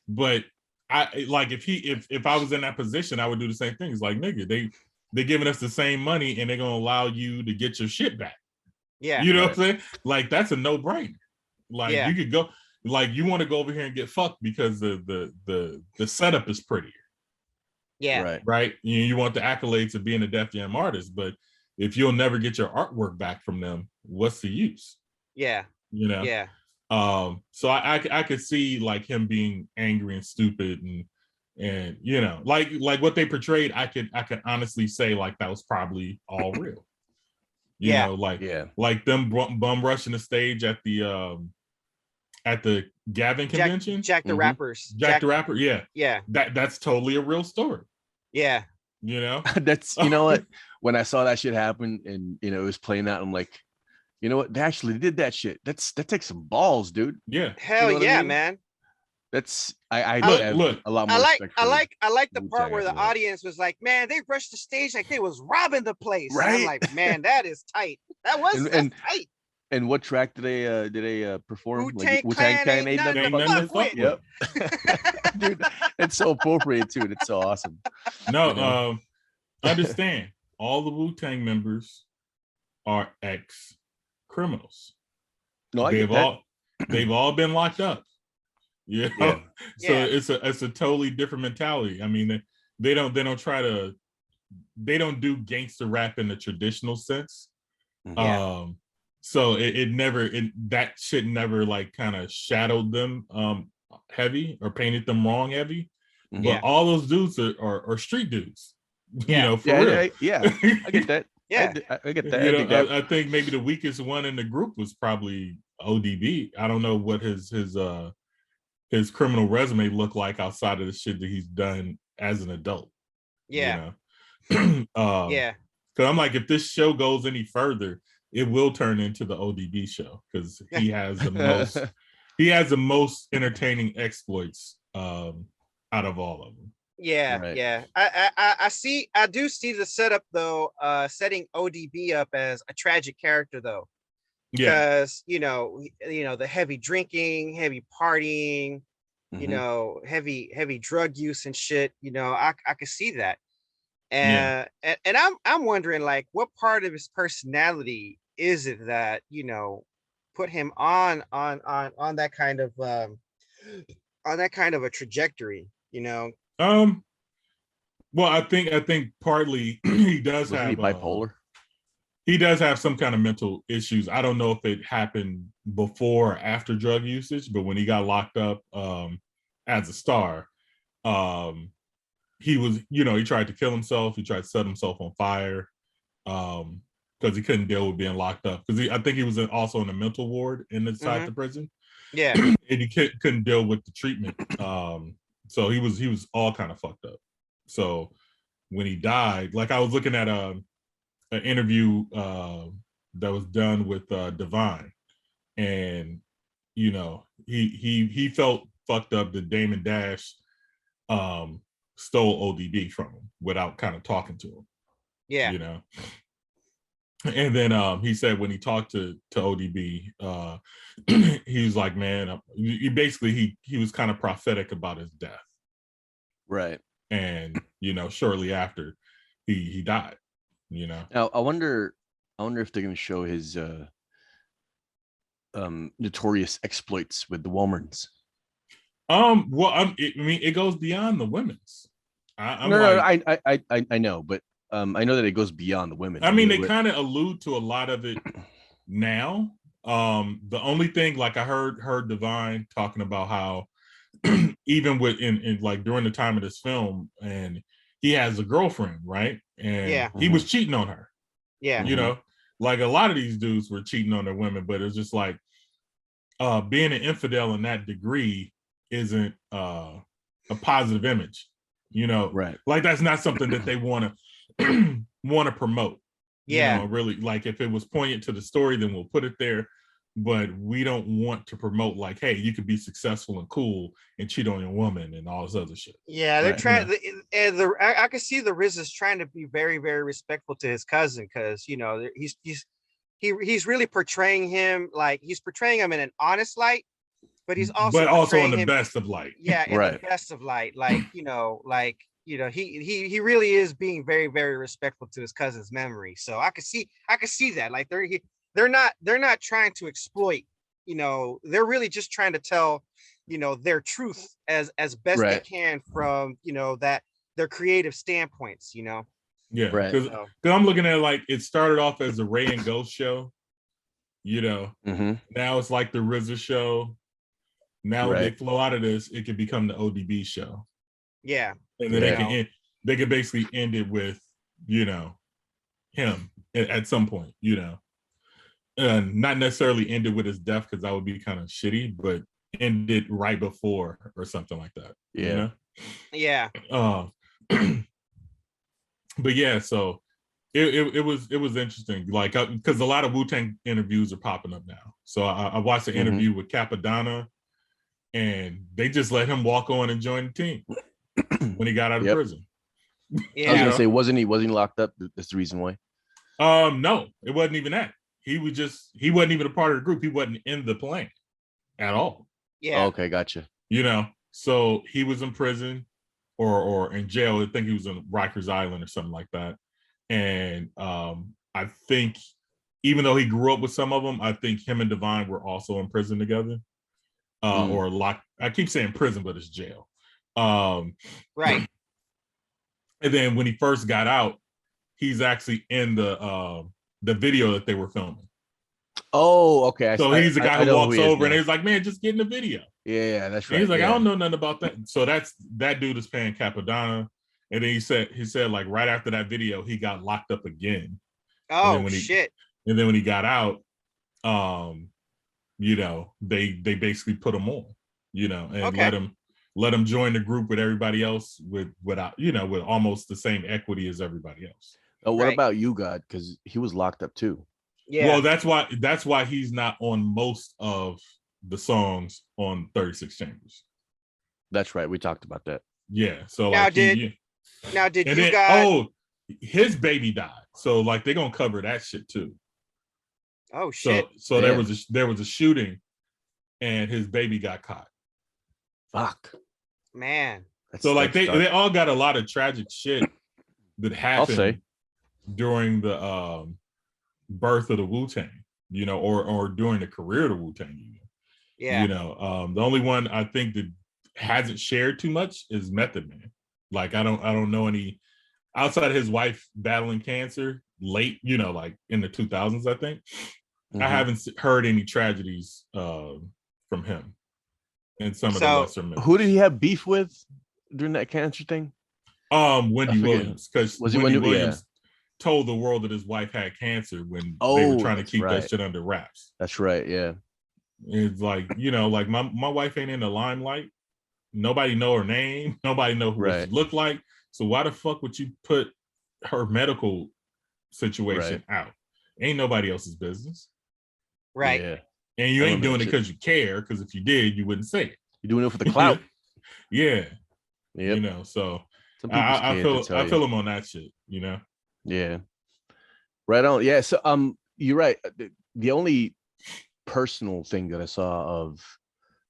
But I like if I was in that position, I would do the same thing. It's like, nigga, they're giving us the same money and they're gonna allow you to get your shit back. Yeah. You know what I'm saying? Like that's a no-brainer. Like you could go, like you want to go over here and get fucked because the setup is prettier. Yeah. Right. You want the accolades of being a Def Jam artist, but if you'll never get your artwork back from them, what's the use? Yeah. Yeah. So I could see like him being angry and stupid and like what they portrayed, I could honestly say like that was probably all real. You know, like them bum rushing the stage at the Gavin convention. Jack the Rappers. Jack the Rapper, yeah. That's totally a real story. Yeah. That's what, when I saw that shit happen and it was playing out, I'm like, you know what, they actually did that shit. That takes some balls, dude. Yeah. Hell yeah, man. That's I look a lot more I like the part where the audience was like, man, they rushed the stage like they was robbing the place. Right. And I'm like, man, that is tight. That was tight. And what track did they perform? WuTang Clan ain't nothing to fuck with. Yep. Dude, it's so appropriate too. It's so awesome. No, understand, all the WuTang members are ex-criminals. No, they've all been locked up. So it's a totally different mentality. I mean, they don't do gangster rap in the traditional sense. So that shit never like kind of shadowed them heavy or painted them wrong heavy. But all those dudes are street dudes. For real. I get that. I get that. I think maybe the weakest one in the group was probably ODB. I don't know what his criminal resume looked like outside of the shit that he's done as an adult. Yeah. Because I'm like, if this show goes any further, it will turn into the ODB show because he has the most entertaining exploits out of all of them. Yeah. I do see the setup though, setting ODB up as a tragic character though. Yeah. because the heavy drinking, heavy partying, heavy drug use and shit. I could see that. Yeah. And I'm wondering, like, what part of his personality is it that put him on that kind of a trajectory. Um. Well, I think partly he does Wasn't he have bipolar? he does have some kind of mental issues. I don't know if it happened before or after drug usage, but when he got locked up as a star, he was, he tried to kill himself. He tried to set himself on fire because he couldn't deal with being locked up. Because I think he was also in a mental ward inside the prison. Yeah. And he couldn't deal with the treatment. So he was all kind of fucked up. So when he died, like I was looking at an interview that was done with Divine, and he felt fucked up that Damon Dash stole ODB from him without kind of talking to him. Yeah. And then he said when he talked to ODB, he was like, man, he was kind of prophetic about his death. Right. And shortly after he died. Now I wonder if they're going to show his notorious exploits with the Walmarns. Well, it goes beyond the women's. I know, but I know that it goes beyond the women. I mean, they kind of allude to a lot of it now. The only thing, like I heard Divine talking about how even in like during the time of this film, and he has a girlfriend, right? And he was cheating on her. Yeah. Like a lot of these dudes were cheating on their women, but it's just like being an infidel in that degree isn't a positive image. Right. Like that's not something that they want to promote. Yeah. Really, like if it was poignant to the story, then we'll put it there. But we don't want to promote like, hey, you could be successful and cool and cheat on your woman and all this other shit. Yeah, they're trying. I can see the Riz is trying to be very, very respectful to his cousin because he's really portraying him like he's portraying him in an honest light, but he's also in the best of light. Yeah, in the best of light, he really is being very, very respectful to his cousin's memory. So I could see that like they're not trying to exploit. They're really just trying to tell their truth as best they can from that their creative standpoints. Yeah, because I'm looking at it like it started off as a Ray and Ghost show. Now it's like the RZA show. Now they flow out of this, it could become the ODB show. Yeah. And then they can basically end it with, him at some point, and not necessarily end it with his death because that would be kind of shitty, but end it right before or something like that. Yeah. Yeah. But yeah, so it was interesting, like because a lot of WuTang interviews are popping up now. So I watched an interview with Capadonna, and they just let him walk on and join the team when he got out of prison. Yeah. I was gonna say, wasn't he locked up? That's the reason why. No, it wasn't even that. He wasn't even a part of the group. He wasn't in the plane at all. Yeah. Okay, gotcha. So he was in prison or in jail. I think he was in Rikers Island or something like that. And I think even though he grew up with some of them, I think him and Divine were also in prison together. Or locked. I keep saying prison, but it's jail. Right. And then when he first got out, he's actually in the video that they were filming. Oh, okay. So he's the guy who walks over and he's like, man, just get in the video. Yeah, that's right. And he's like, I don't know nothing about that. So that dude is paying Capadonna. And then he said like right after that video, he got locked up again. Oh, shit. And then when he got out, they basically put him on, and let him join the group with everybody else with almost the same equity as everybody else. Oh, what about You God? Because he was locked up too. Yeah. Well, that's why he's not on most of the songs on 36 Chambers. That's right. We talked about that. Yeah. So now like did You God? Oh, his baby died. So like they're gonna cover that shit too. Oh shit. So Damn. there was a shooting, and his baby got caught. Fuck. Man. So like that's dark. they all got a lot of tragic shit that I'll say. happened during the birth of the WuTang, you know, or during the career of the WuTang. Yeah. You know, the only one I think that hasn't shared too much is Method Man. Like I don't know any outside of his wife battling cancer late, you know, like in the 2000s. I think I haven't heard any tragedies from him and some of the lesser members. Who did he have beef with during that cancer thing? Wendy Williams, because Wendy Williams told the world that his wife had cancer when they were trying to keep that shit under wraps. That's right. Yeah. It's like, you know, like my wife ain't in the limelight. Nobody know her name. Nobody know what she looked like. So why the fuck would you put her medical situation out? Ain't nobody else's business. Right. Yeah. And you ain't doing it because you care, because if you did, you wouldn't say it. You're doing it for the clout. Yeah. Yep. You know, so I feel him on that shit, you know? Yeah. Right on. Yeah. So you're right. The only personal thing that I saw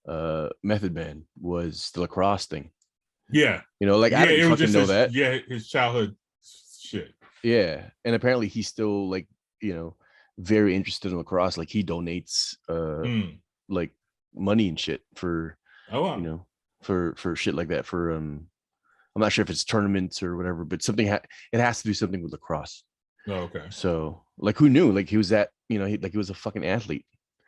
of Method Man was the lacrosse thing. Yeah. You know, like I didn't fucking know that. Yeah, his childhood shit. Yeah. And apparently he's still like, you know, very interested in lacrosse. Like he donates like money and shit for you know, for shit like that. For I'm not sure if it's tournaments or whatever, but something it has to do something with lacrosse. Oh, okay. So like who knew? Like he was that, you know, he was a fucking athlete.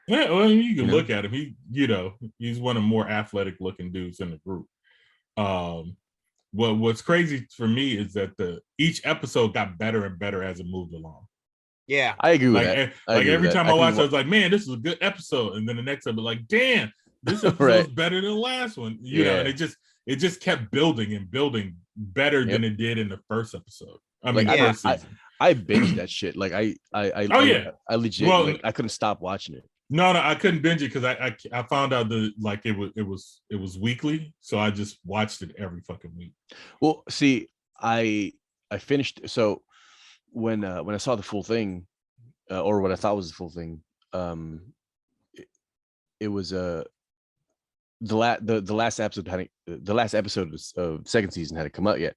Yeah, well, you can look at him. He, you know, he's one of the more athletic looking dudes in the group. What's crazy for me is that each episode got better and better as it moved along. Yeah, I agree with that. Like every time I watched, I was like, man, this is a good episode. And then the next episode, like, damn, this episode's better than the last one. You know, and it just kept building and building better than it did in the first episode. I mean, like, first season. I binged that shit. Like I legit like I couldn't stop watching it. No, I couldn't binge it because I found out that like it was weekly, so I just watched it every fucking week. Well, see, I finished. So when I saw the full thing, or what I thought was the full thing, it was the last episode of the second season hadn't come out yet,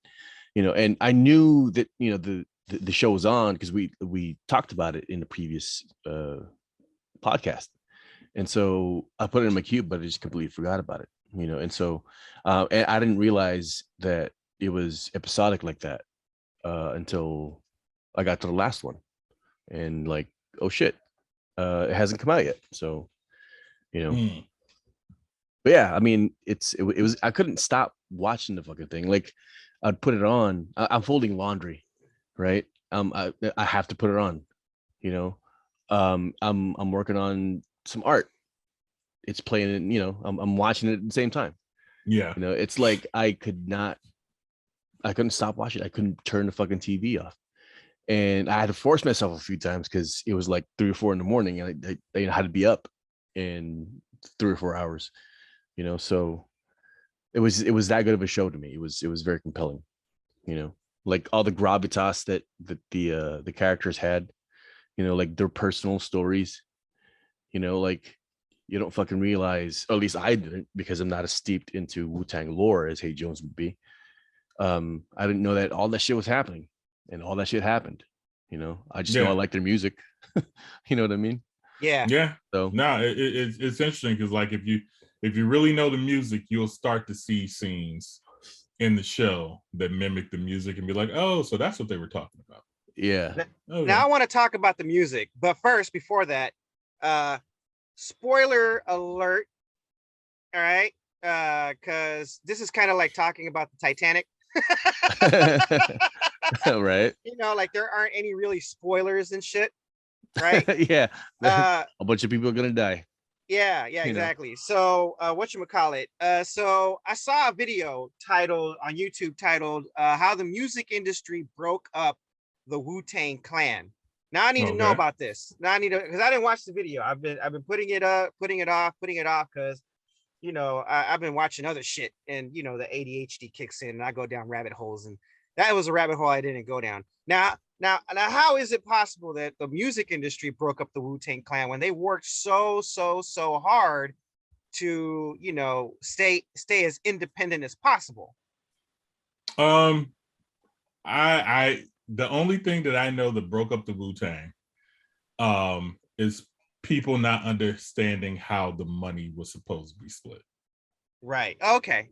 you know, and I knew that, you know, the show was on because we talked about it in the previous podcast, and so I put it in my queue, but I just completely forgot about it, you know, and so and I didn't realize that it was episodic like that until I got to the last one, and like, oh shit, it hasn't come out yet, so you know. But yeah, I mean, it was I couldn't stop watching the fucking thing. Like I'd put it on. I'm folding laundry, right? I have to put it on, you know. I'm working on some art. It's playing, you know, I'm watching it at the same time. Yeah. You know, it's like I couldn't stop watching. I couldn't turn the fucking TV off. And I had to force myself a few times because it was like 3 or 4 in the morning, and I had to be up in 3 or 4 hours, you know. So it was that good of a show to me. It was very compelling, you know, like all the gravitas that the characters had, you know, like their personal stories, you know, like you don't fucking realize, or at least I didn't, because I'm not as steeped into WuTang lore as Hey Jones would be. I didn't know that all that shit was happening. And all that shit happened, you know. I just know I like their music. You know what I mean? Yeah. Yeah. So no, it's interesting because like if you really know the music, you'll start to see scenes in the show that mimic the music and be like, oh, so that's what they were talking about. Yeah. Now I want to talk about the music, but first, before that, spoiler alert. All right, because this is kind of like talking about the Titanic. Right. You know, like there aren't any really spoilers and shit, right? Yeah. A bunch of people are gonna die. Yeah, exactly. Know. So whatchamacallit? So I saw a video on YouTube titled how the music industry broke up the Wu-Tang Clan. Now I need to know about this. Now I need to, because I didn't watch the video. I've been putting it off because, you know, I've been watching other shit, and you know the ADHD kicks in and I go down rabbit holes, and that was a rabbit hole I didn't go down. Now Now, how is it possible that the music industry broke up the Wu-Tang Clan when they worked so hard to, you know, stay as independent as possible? I the only thing that I know that broke up the Wu-Tang is people not understanding how the money was supposed to be split. Right. Okay.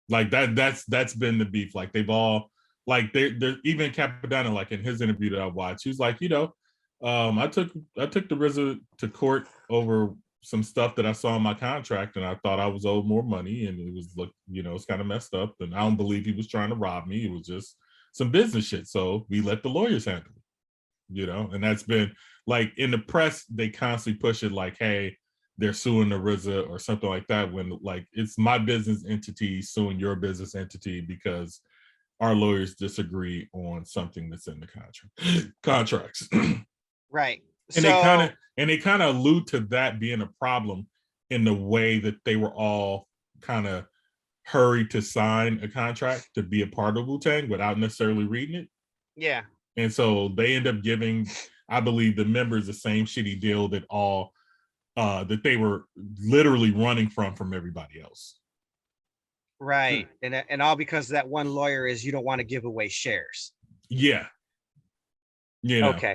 Like that's been the beef. Like they've all like they're even Capadonna, like in his interview that I watched, he's like, you know, I took the RZA to court over some stuff that I saw in my contract, and I thought I was owed more money, and it was like, you know, it's kind of messed up, and I don't believe he was trying to rob me. It was just some business shit. So we let the lawyers handle it, you know, and that's been like in the press, they constantly push it like, hey, they're suing the RZA or something like that, when like it's my business entity suing your business entity because our lawyers disagree on something that's in the contracts. Right. And they kind of allude to that being a problem in the way that they were all kind of hurried to sign a contract to be a part of Wu-Tang without necessarily reading it. Yeah. And so they end up giving, I believe, the members the same shitty deal that all that they were literally running from everybody else. Right. And all because that one lawyer is you don't want to give away shares. Yeah. You know. Okay.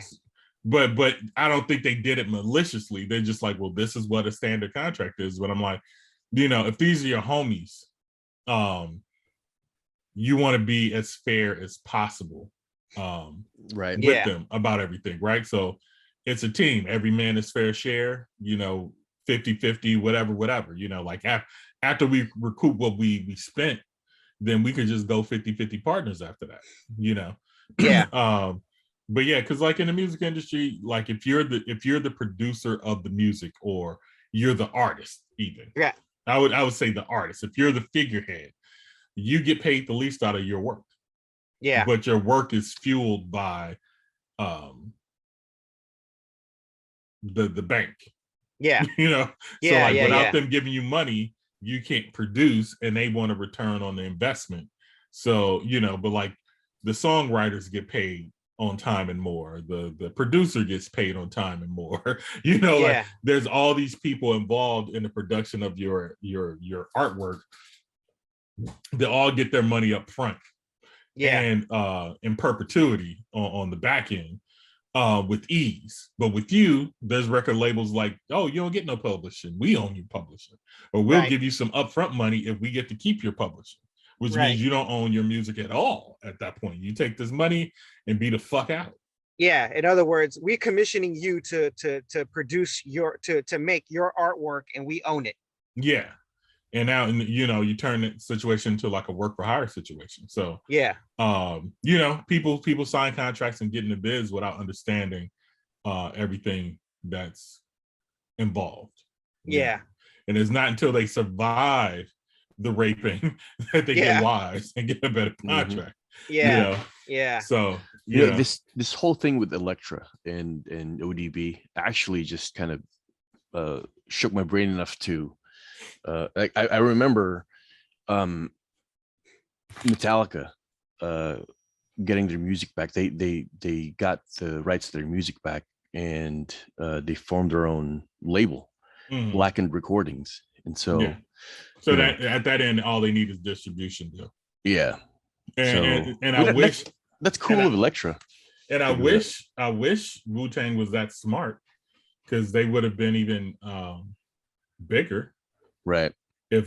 But I don't think they did it maliciously. They're just like, well, this is what a standard contract is. But I'm like, you know, if these are your homies, you want to be as fair as possible right with them about everything, right? So it's a team. Every man is fair share, you know, 50-50, whatever, you know, like after we recoup what we spent, then we could just go 50-50 partners after that, you know. Yeah. But yeah, because like in the music industry, like if you're the producer of the music, or you're the artist, even, Yeah, I would say the artist, if you're the figurehead, you get paid the least out of your work. Yeah. But your work is fueled by the bank. Yeah. You know, Yeah, so like without yeah. them giving you money, you can't produce, and they want a return on the investment. So, you know, but like the songwriters get paid on time and more, the producer gets paid on time and more. You know, Yeah. like there's all these people involved in the production of your artwork that all get their money up front. Yeah. And in perpetuity on the back end, with ease. But with you, there's record labels like, oh, you don't get no publishing, we own your publishing, or we'll Right. give you some upfront money if we get to keep your publishing, which Right. means you don't own your music at all at that point. You take this money and be the fuck out. Yeah. In other words, we're commissioning you to produce to make your artwork, and we own it. Yeah. And now, you know, you turn the situation into like a work for hire situation. So Yeah. you know, people sign contracts and get in the biz without understanding everything that's involved. Yeah. Know? And it's not until they survive the raping that they get wise and get a better contract. Yeah. You know? Yeah. So you know, this whole thing with Elektra and ODB actually just kind of shook my brain enough to I remember Metallica getting their music back. They got the rights to their music back, and they formed their own label, Blackened Recordings. And so that at that end, all they need is distribution deal. Yeah. And I wish that's cool with Elektra. And I wish Wu-Tang was that smart, because they would have been even bigger. Right. If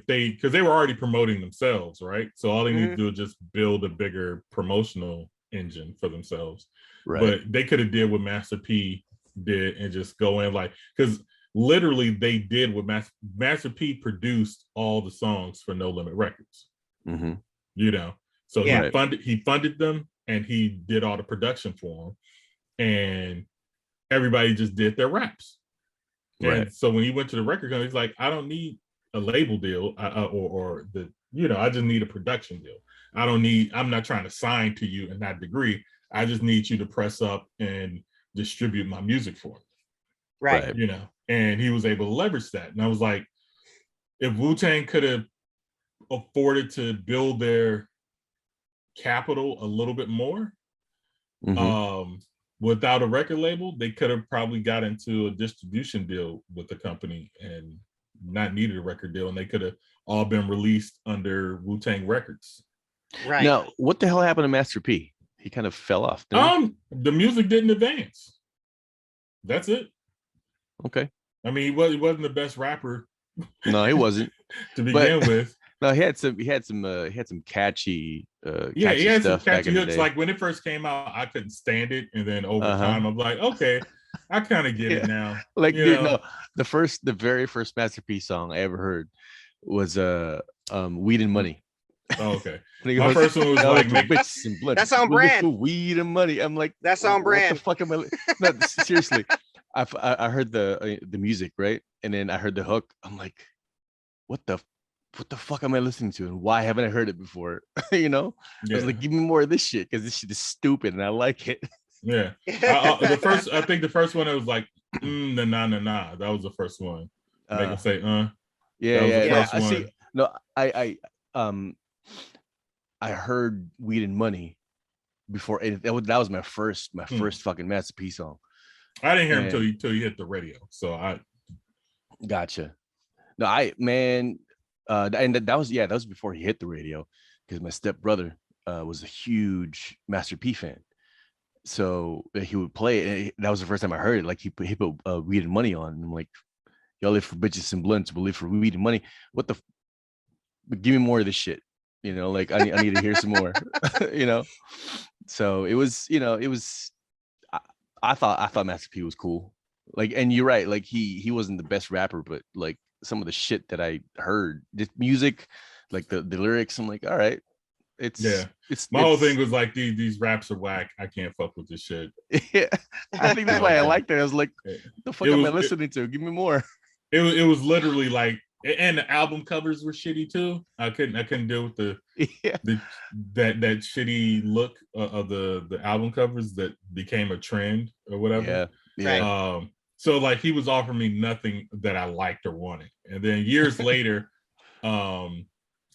they, because they were already promoting themselves, right? So all they need to do is just build a bigger promotional engine for themselves. Right. But they could have did what Master P did and just go in, like, because literally they did what Master P produced all the songs for No Limit Records. You know, so he funded them, and he did all the production for them, and everybody just did their raps. Right. And so when he went to the record company, he's like, I don't need a label deal, or the, you know, I just need a production deal. I'm not trying to sign to you in that degree. I just need you to press up and distribute my music for me. Right. You know, and he was able to leverage that. And I was like, if Wu-Tang could have afforded to build their capital a little bit more, Without a record label, they could have probably got into a distribution deal with the company and not needed a record deal, and they could have all been released under WuTang Records. Right. Now, what the hell happened to Master P? He kind of fell off. Didn't The music didn't advance. That's it. Okay. I mean, he wasn't the best rapper. No, he wasn't to begin with. No, he had some catchy he had stuff some catchy hooks. day. Like when it first came out, I couldn't stand it, and then over time, I'm like, okay, I kind of get it now. Like, dude, no, the very first Masterpiece song I ever heard was Weed and Money. Oh, okay. My first one was like bitches and blood. That's on brand. For weed and money. I'm like, that's on brand. What the fuck am I? No, seriously. I heard the music, right, and then I heard the hook. I'm like, what the fuck am I listening to, and why haven't I heard it before? I was like, give me more of this shit, because this shit is stupid and I like it. Yeah. I think the first one, it was like na na na na. That was the first one. Make him say Yeah. I see. No, I heard Weed and Money before, and that was my first fucking Masterpiece song. I didn't hear him till you hit the radio. So I gotcha. No, and that was before he hit the radio, because my stepbrother was a huge Master P fan. So he would play it, and that was the first time I heard it. Like he put Weed and Money on, and I'm like, y'all live for bitches and blunts, but live for weed and money. What the? Give me more of this shit. Like I need to hear some more. So it was, I thought Master P was cool. Like, and you're right. Like he wasn't the best rapper, but like some of the shit that I heard, the music, like the lyrics, I'm like, all right. My whole thing was like, these raps are whack. I can't fuck with this shit. Yeah, I think that's why I liked it. I was like, what the fuck am I listening to? Give me more. It was literally like, and the album covers were shitty too. I couldn't deal with that shitty look of the album covers that became a trend or whatever. Yeah. So like he was offering me nothing that I liked or wanted, and then years later, and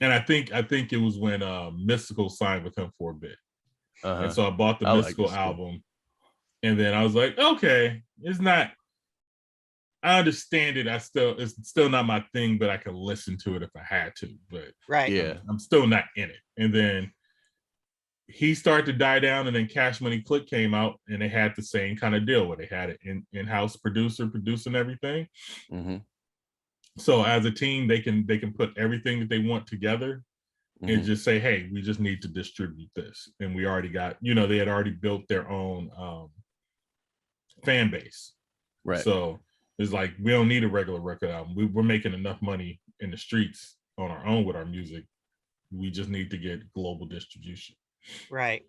I think it was when Mystical signed with him for a bit, and so I bought the Mystical album, and then I was like, okay, it's not. I understand it. It's still not my thing, but I can listen to it if I had to. But I'm still not in it. And then he started to die down, and then Cash Money Click came out, and they had the same kind of deal where they had an in-house producer producing everything. Mm-hmm. So as a team, they can put everything that they want together and just say, hey, we just need to distribute this. And we already got, they had already built their own fan base. Right. So it's like, we don't need a regular record album. We're making enough money in the streets on our own with our music. We just need to get global distribution. Right.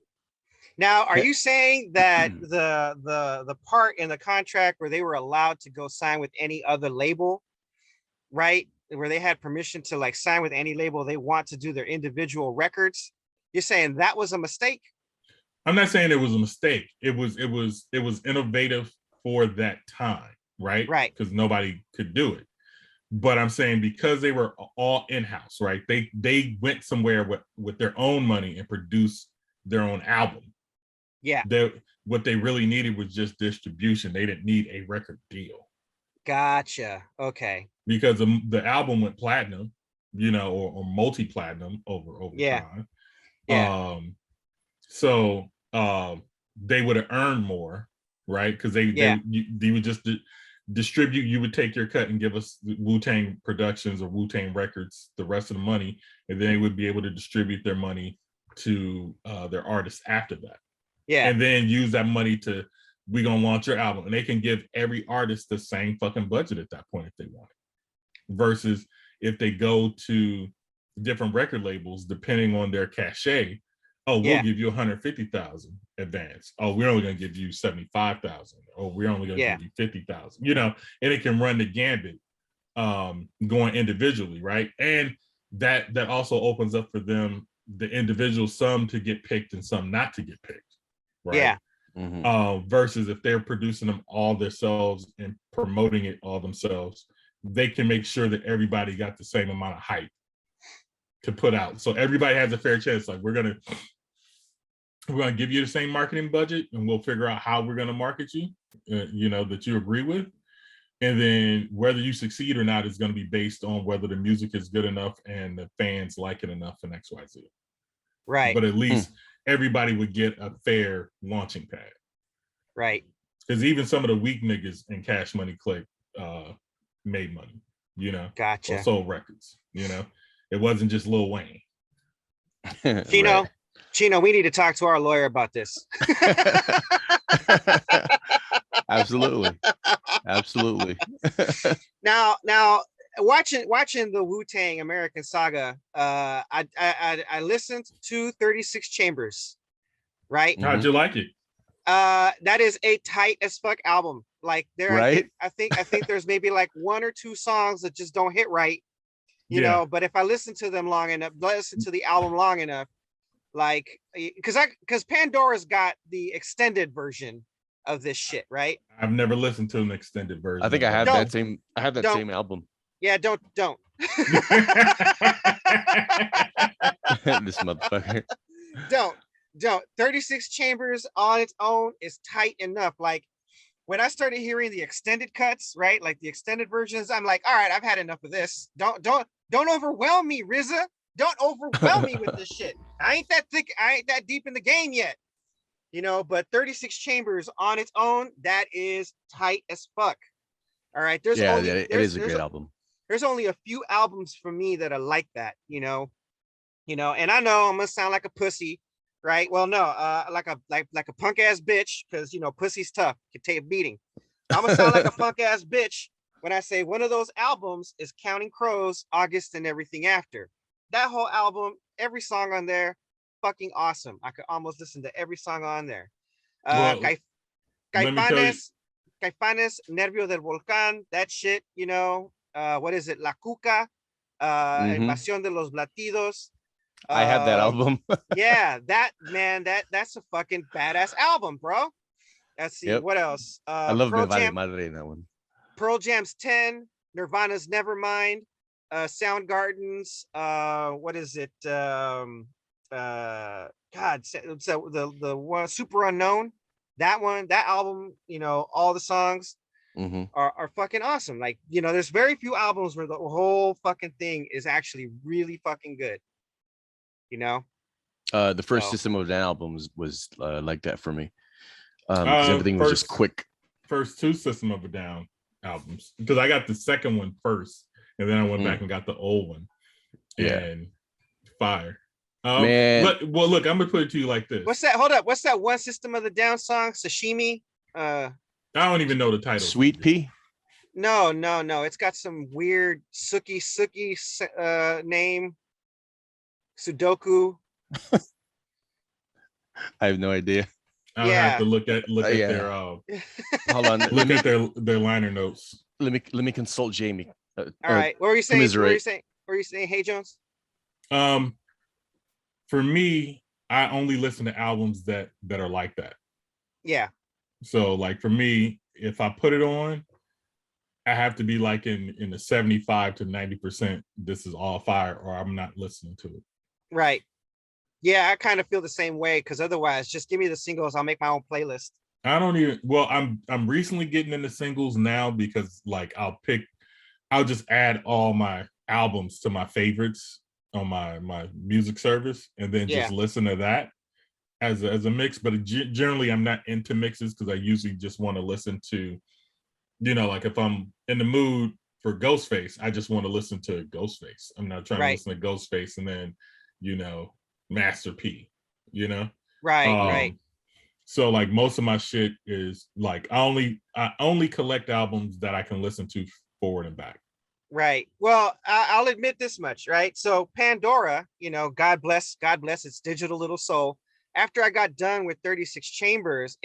Now, are you saying that the part in the contract where they were allowed to go sign with any other label, right, where they had permission to like sign with any label they want to do their individual records, you're saying that was a mistake? I'm not saying it was a mistake. It was innovative for that time. Right. Because nobody could do it. But I'm saying because they were all in-house, right? They went somewhere with their own money and produced their own album. Yeah. What they really needed was just distribution. They didn't need a record deal. Gotcha. Okay. Because the album went platinum, or multi-platinum over time. Yeah. So they would have earned more, right? Because they would just distribute. You would take your cut and give us WuTang Productions or WuTang Records the rest of the money, and then they would be able to distribute their money to their artists after that. Yeah. And then use that money to, we're gonna launch your album, and they can give every artist the same fucking budget at that point if they want it. Versus if they go to different record labels, depending on their cachet, we'll give you 150,000 advance. We're only going to give you 75,000. We're only going to give you 50,000. And it can run the gambit, going individually, right? And that also opens up for them, the individual, some to get picked and some not to get picked, right? Yeah. Mm-hmm. Versus if they're producing them all themselves and promoting it all themselves, they can make sure that everybody got the same amount of hype to put out, so everybody has a fair chance. Like, we're gonna we're going to give you the same marketing budget, and we'll figure out how we're going to market you, that you agree with. And then whether you succeed or not is going to be based on whether the music is good enough and the fans like it enough in XYZ. Right. But at least everybody would get a fair launching pad. Right. Because even some of the weak niggas in Cash Money Click made money, Gotcha. or sold records, It wasn't just Lil Wayne. Chino, Chino, we need to talk to our lawyer about this. Absolutely. Now, watching the WuTang American Saga, I listened to 36 Chambers, right? How'd you like it? That is a tight as fuck album. Like right? I think there's maybe like 1 or 2 songs that just don't hit right, you know. But if I listen to them long enough, listen to the album long enough, like because Pandora's got the extended version of this shit, right? I've never listened to an extended version. I think I have that same. I have that same album. Yeah, don't. This motherfucker. Don't. 36 Chambers on its own is tight enough. Like when I started hearing the extended cuts, right? Like the extended versions, I'm like, all right, I've had enough of this. Don't overwhelm me, RZA. Don't overwhelm me with this shit. I ain't that thick. I ain't that deep in the game yet. But 36 Chambers on its own, that is tight as fuck. All right. It is a great album. There's only a few albums for me that are like that, and I know I'm gonna sound like a pussy, right? Well, no, like a punk ass bitch, because pussy's tough, can take a beating. I'm gonna sound like a punk ass bitch when I say one of those albums is Counting Crows, August and Everything After. That whole album, every song on there, fucking awesome. I could almost listen to every song on there. Caifanes, Nervio del Volcán, that shit, what is it? La Cuca, Invasión de los Latidos. I have that album. Yeah, that's a fucking badass album, bro. Let's see, what else? I love Pearl Jam, Madre in that one. Pearl Jam's 10, Nirvana's Nevermind, Soundgarden's what is it? So the one Super Unknown, that album, all the songs are fucking awesome. Like, there's very few albums where the whole fucking thing is actually really fucking good. The first System of a Down album was like that for me. Everything was just quick. First 2 System of a Down albums, because I got the second one first, and then I went back and got the old one. And fire. Man. Look, I'm gonna put it to you like this. What's that? Hold up. What's that one System of the Down song? Sashimi? I don't even know the title. Sweet Pea? No. It's got some weird Suki name. Sudoku. I have no idea. I'll have to look at their hold on. Look at their liner notes. Let me consult Jamie. All right. What were you saying? Hey Jones? For me, I only listen to albums that are like that. Yeah. So like for me, if I put it on, I have to be like in the 75 to 90%. This is all fire, or I'm not listening to it. Right. Yeah, I kind of feel the same way, because otherwise, just give me the singles. I'll make my own playlist. I don't even. Well, I'm recently getting into singles now, because like I'll just add all my albums to my favorites on my music service, and then just listen to that as a mix. But generally, I'm not into mixes, because I usually just want to listen to, like if I'm in the mood for Ghostface, I just want to listen to Ghostface. I'm not trying to listen to Ghostface and then, Master P, Right. So like most of my shit is like I only collect albums that I can listen to forward and back. Right. Well, I'll admit this much, right? So Pandora, God bless its digital little soul. After I got done with 36 Chambers,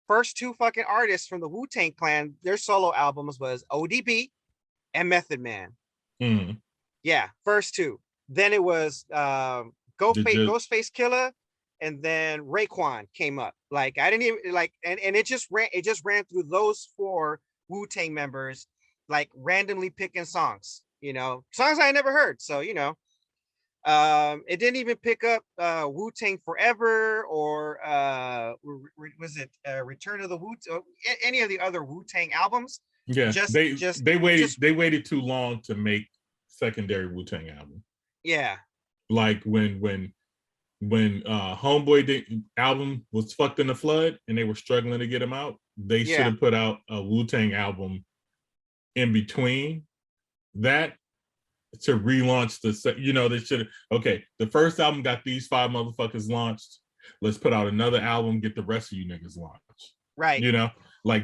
first 2 fucking artists from the Wu-Tang Clan, their solo albums was ODB and Method Man. Yeah, first 2. Then it was Ghostface Killer, and then Raekwon came up. Like I didn't even like, and it just ran through those 4 Wu-Tang members, like randomly picking songs, songs I never heard. So It didn't even pick up Wu-Tang Forever or was it Return of the Wu, any of the other Wu-Tang albums. Yeah, just they waited too long to make secondary Wu-Tang album. Yeah, like when Homeboy album was fucked in the flood and they were struggling to get him out, they should have put out a Wu-Tang album in between that to relaunch the, they should have, okay, the first album got these 5 motherfuckers launched, let's put out another album, get the rest of you niggas launched, right?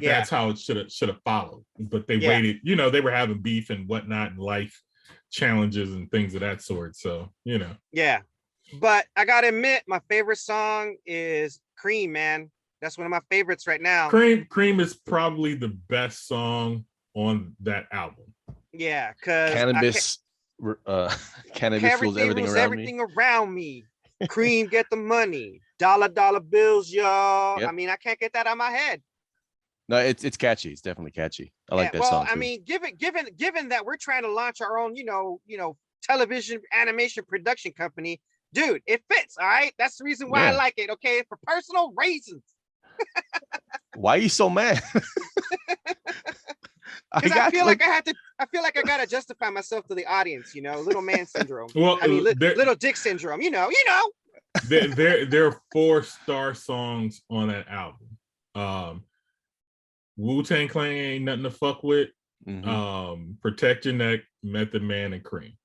That's how it should have followed, but they waited, they were having beef and whatnot and life challenges and things of that sort, so yeah. But I gotta admit, my favorite song is Cream, man. That's one of my favorites right now. Cream is probably the best song on that album. Yeah, because cannabis rules everything around me. Cream, get the money. Dollar bills, y'all. Yep. I mean, I can't get that out of my head. No, it's catchy. It's definitely catchy. I like that song. I mean, given that we're trying to launch our own, television animation production company, dude, it fits. All right, that's the reason why I like it. Okay, for personal reasons. Why are you so mad? Because I feel like I gotta justify myself to the audience. Little man syndrome. Well, I mean, little dick syndrome. There are 4-star songs on that album. Wu-Tang Clan Ain't Nothing to Fuck With. Mm-hmm. Protect Your Neck, Method Man, and Cream.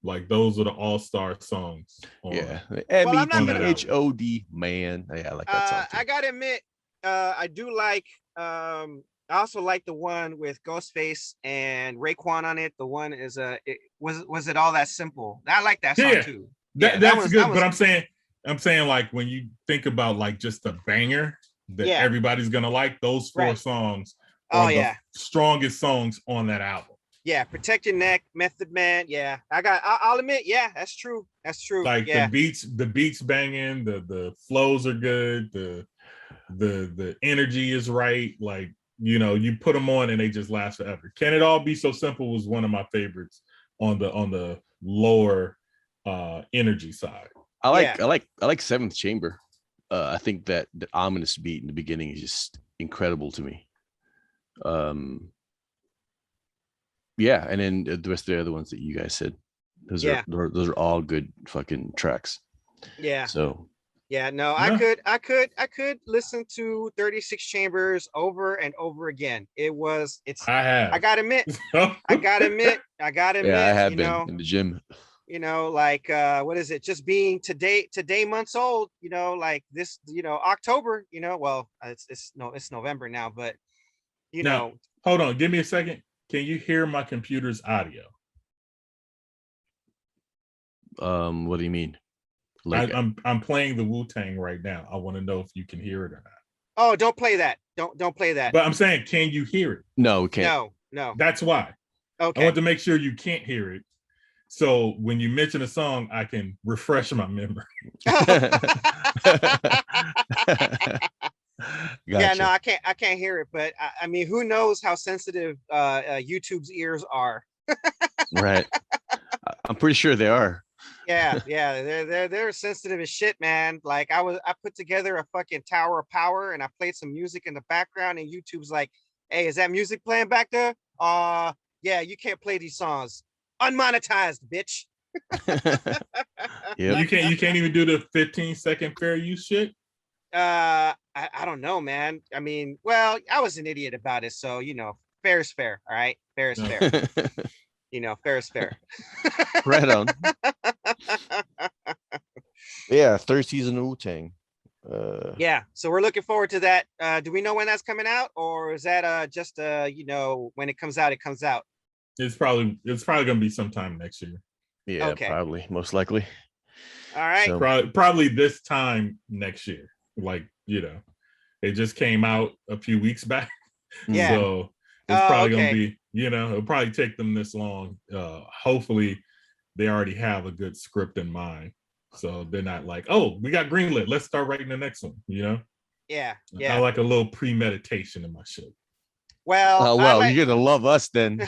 Like those are the all-star songs. M-E-T-H-O-D, man. Yeah, I like that song too. I gotta admit, I do like. I also like the one with Ghostface and Raekwon on it. The one is was it All That Simple? I like that song too. That's good. But I'm saying like when you think about like just a banger that everybody's gonna like, those 4 songs are the strongest songs on that album. Yeah, Protect Your Neck, Method Man. Yeah, I'll admit, that's true. That's true. Like the beats banging, the flows are good, the energy is right. Like, you put them on and they just last forever. Can It All Be So Simple was one of my favorites on the lower energy side. I like Seventh Chamber. I think that the ominous beat in the beginning is just incredible to me. And then the rest of the other ones that you guys said, those are all good fucking tracks. Yeah. So. Yeah. No, I could listen to 36 Chambers over and over again. I gotta admit. Yeah, I have been in the gym. What is it? Just being today months old. Like this. October. Well, it's November now, but now, hold on, give me a second. Can you hear my computer's audio? What do you mean? Like I'm playing the Wu-Tang right now. I want to know if you can hear it or not. Oh, don't play that. Don't play that. But I'm saying, can you hear it? No, we can't. No. That's why. Okay. I want to make sure you can't hear it. So when you mention a song, I can refresh my memory. Gotcha. Yeah, no, I can't hear it, but I mean, who knows how sensitive YouTube's ears are? Right. I'm pretty sure they are. Yeah, they're sensitive as shit, man. Like I put together a fucking Tower of Power and I played some music in the background and YouTube's like, "Hey, is that music playing back there? Yeah, you can't play these songs. Unmonetized, bitch." Yeah. You can't even do the 15-second fair use shit. I don't know, man. I mean, well, I was an idiot about it, so fair is fair. All right, fair is fair. Fair is fair. Right on. Yeah, third season of Wu-Tang. Yeah, so we're looking forward to that. Do we know when that's coming out, or is that just when it comes out, it comes out? It's probably gonna be sometime next year. Yeah, okay. Probably, most likely. All right. So, probably this time next year. Like, it just came out a few weeks back. Yeah. So it's probably gonna be, it'll probably take them this long. Hopefully they already have a good script in mind. So they're not like, oh, we got greenlit, let's start writing the next one, Yeah. I like a little premeditation in my shit. Well, you're gonna love us then.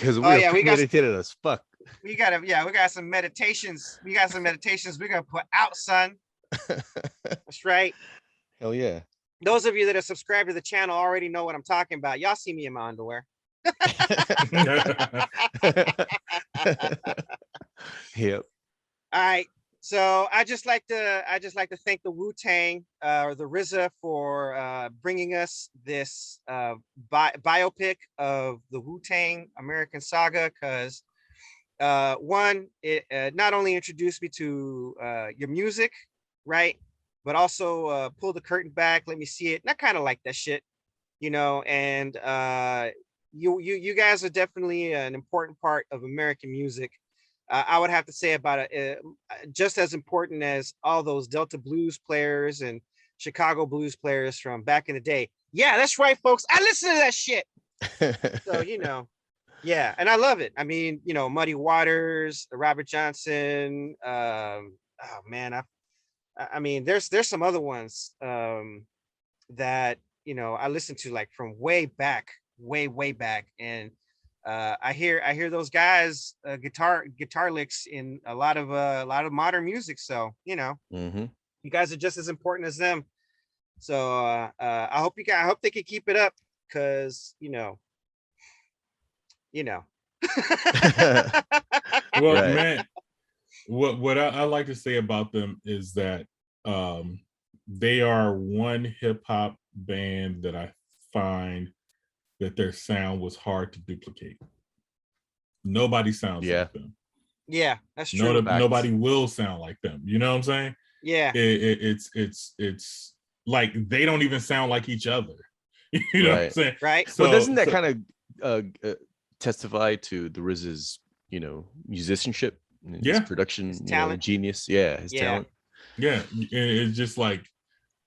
because Oh, we're yeah, we got- premeditated as fuck. We got some meditations. We got some meditations we're gonna put out, son. That's right. Hell yeah. Those of you that are subscribed to the channel already know what I'm talking about. Y'all see me in my underwear. Yep. All right. So I just like to thank the WuTang or the RZA for bringing us this biopic of the WuTang American Saga, because one, it not only introduced me to your music, right, but also pull the curtain back, let me see it. And I kind of like that shit, you know. And you guys are definitely an important part of American music. I would have to say about it, just as important as all those Delta blues players and Chicago blues players from back in the day. Yeah, that's right, folks. I listen to that shit. So, you know, yeah, and I love it. I mean, you know, Muddy Waters, Robert Johnson. Oh man, I mean, there's some other ones that, you know, I listened to like from way back, way back, and I hear those guys guitar licks in a lot of modern music. So, you know, Mm-hmm. you guys are just as important as them. So I hope I hope they can keep it up, because you know. Well, Right. man, what I like to say about them is that they are one hip hop band that I find that their sound was hard to duplicate. Nobody sounds Yeah. like them. Yeah, that's true. Nobody will sound like them. You know what I'm saying? Yeah. It's like they don't even sound like each other. You know what I'm saying? Right. So, well, doesn't that kind of testify to the RZA's, you know, musicianship, his production, his talent, genius? Yeah, his talent. Yeah, it's just like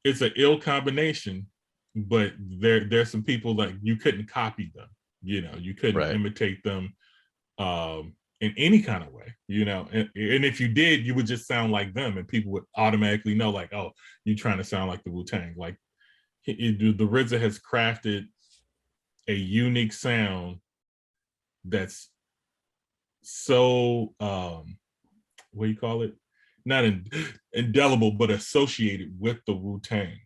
it's an ill combination, but there's some people like you couldn't copy them. You know, you couldn't imitate them in any kind of way, you know, and if you did, you would just sound like them, and people would automatically know, like, oh, you're trying to sound like the WuTang. Like the RZA has crafted a unique sound that's so what do you call it? Not indelible, but associated with the WuTang.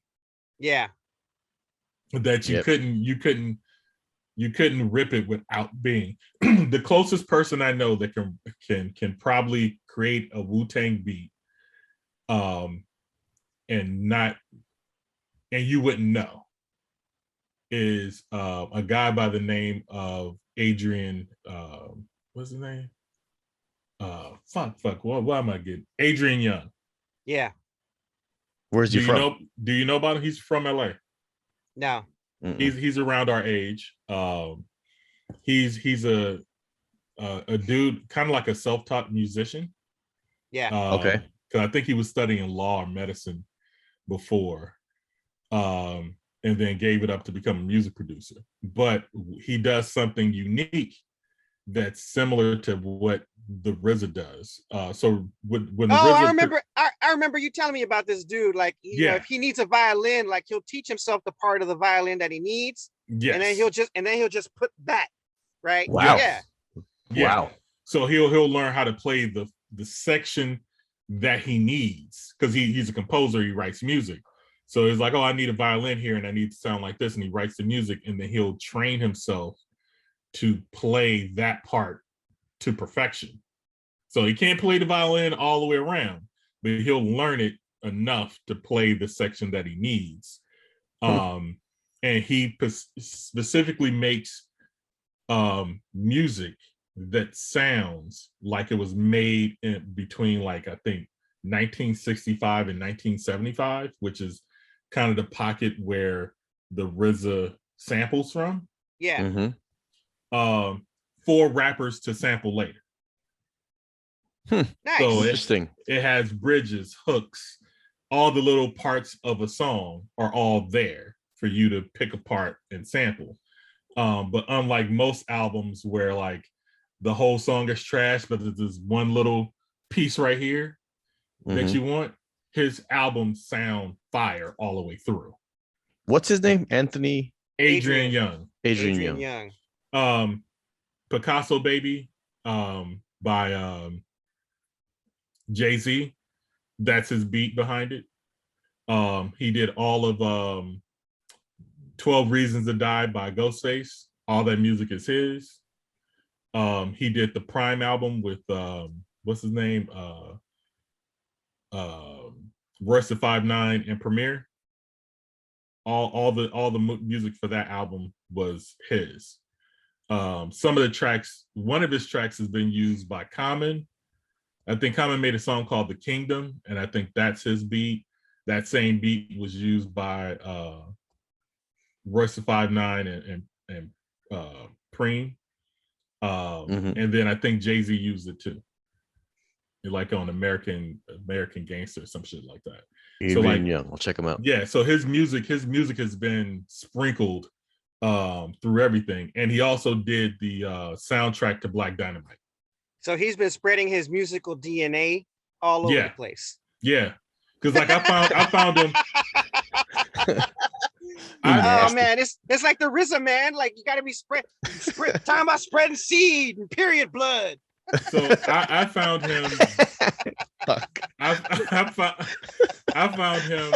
Yeah. That you couldn't rip it without being the closest person I know that can probably create a WuTang beat and you wouldn't know is a guy by the name of Adrian what's his name? Why am I getting Adrian Young? Yeah. Where's he from? Do you know about him? He's from LA. No. He's around our age. He's a dude, kind of like a self-taught musician. Yeah. Okay. Because I think he was studying law or medicine before, and then gave it up to become a music producer. But he does something unique that's similar to what the RZA does. So when the RZA I remember you telling me about this dude. Like, you know, if he needs a violin, like he'll teach himself the part of the violin that he needs. Yes. And then he'll just put that, right? Wow. Yeah. Wow. So he'll learn how to play the section that he needs, because he's a composer, he writes music. So it's like, oh, I need a violin here and I need to sound like this, and he writes the music, and then he'll train himself to play that part to perfection. So he can't play the violin all the way around, but he'll learn it enough to play the section that he needs. And he specifically makes music that sounds like it was made in between, like, I think 1965 and 1975, which is kind of the pocket where the RZA samples from. Yeah. For rappers to sample later. Nice. So interesting. It has bridges, hooks, all the little parts of a song are all there for you to pick apart and sample. But unlike most albums where like the whole song is trash, but there's this one little piece right here that you want, his albums sound fire all the way through. What's his name? Adrian Young. Adrian Young. Picasso Baby by Jay-Z. That's his beat behind it. He did all of 12 Reasons to Die by Ghostface. All that music is his. He did the Prime album with what's his name? Royce the 5'9" and Premier. All the music for that album was his. Some of the tracks, one of his tracks has been used by Common. I think Common made a song called The Kingdom, and I think that's his beat. That same beat was used by Royce the 5'9" and Preem. And then I think Jay-Z used it too. Like on American Gangster, some shit like that. So like, Young, I'll check him out. Yeah, so his music has been sprinkled through everything, and he also did the soundtrack to Black Dynamite. So he's been spreading his musical DNA all over the place. Yeah, because like I found him. Oh man, it's like the RZA, man. Like you got to be spread. Talking about spreading seed and period blood. So I found him. I found him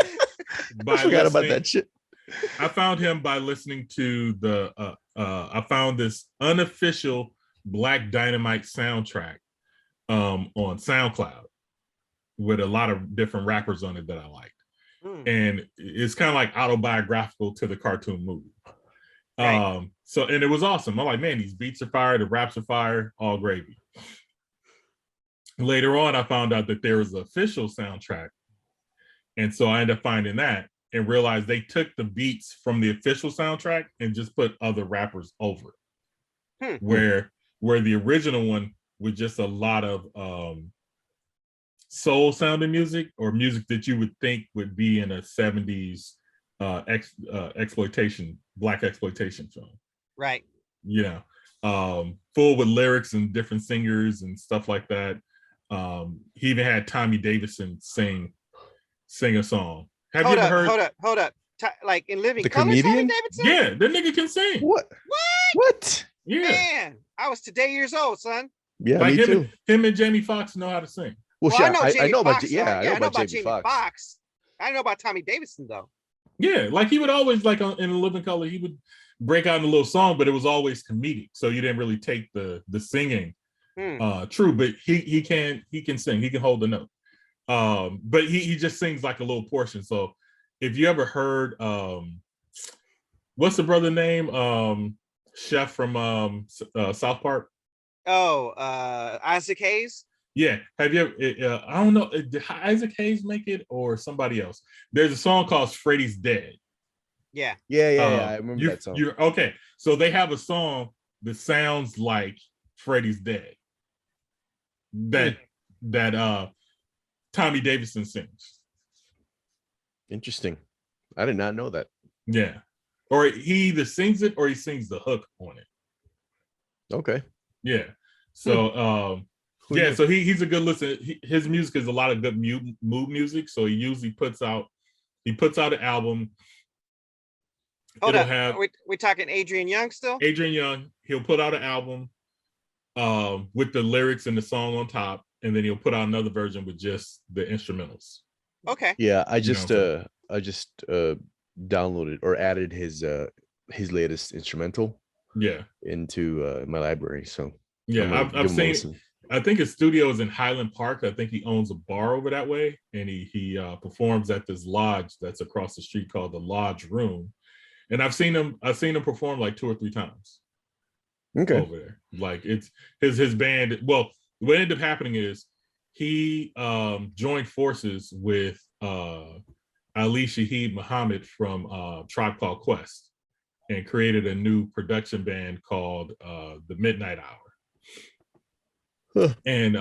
by I forgot about that shit. I found him by listening to the I found this unofficial Black Dynamite soundtrack on SoundCloud with a lot of different rappers on it that I liked. And it's kind of like autobiographical to the cartoon movie. Right. So and it was awesome. I'm like, man, these beats are fire, the raps are fire, all gravy. Later on, I found out that there was an official soundtrack. And so I ended up finding that and realized they took the beats from the official soundtrack and just put other rappers over it. Where the original one was just a lot of soul sounding music or music that you would think would be in a 70s exploitation, black exploitation film. Right. You know, full with lyrics and different singers and stuff like that. He even had Tommy Davidson sing a song. Have you ever heard? Hold up. Like in Living the Color, comedian? Tommy Davidson? Yeah, that nigga can sing. What? Yeah. Man, I was today years old, son. Yeah, like me too. Him and Jamie Foxx know how to sing. Well, I know Jamie Foxx. I know about Jamie Foxx. I know about Tommy Davidson though. Yeah, like he would always like in Living Color, he would break out in a little song, but it was always comedic, so you didn't really take the singing true. But he can sing, he can hold the note. But he just sings like a little portion. So if you ever heard what's the brother name? Chef from South Park. Oh, Isaac Hayes. Yeah, have you ever? I don't know. Did Isaac Hayes make it or somebody else? There's a song called "Freddy's Dead." Yeah. I remember that song. You're okay. So they have a song that sounds like "Freddy's Dead." That Tommy Davidson sings. Interesting. I did not know that. Yeah, or he either sings it or he sings the hook on it. Okay. Yeah. So yeah, so he's a good listen. His music is a lot of good mood music. So he usually puts out an album. Hold up. We talking Adrian Young still? Adrian Young. He'll put out an album with the lyrics and the song on top, and then he'll put out another version with just the instrumentals. Okay. Yeah, I just downloaded or added his latest instrumental. Yeah. Into my library. So yeah, I've seen. I think his studio is in Highland Park. I think he owns a bar over that way, and he performs at this lodge that's across the street called the Lodge Room. And I've seen him perform like 2 or 3 times. Okay. Over there, like it's his band. Well, what ended up happening is he joined forces with Ali Shaheed Muhammad from Tribe Called Quest and created a new production band called the Midnight Hour. And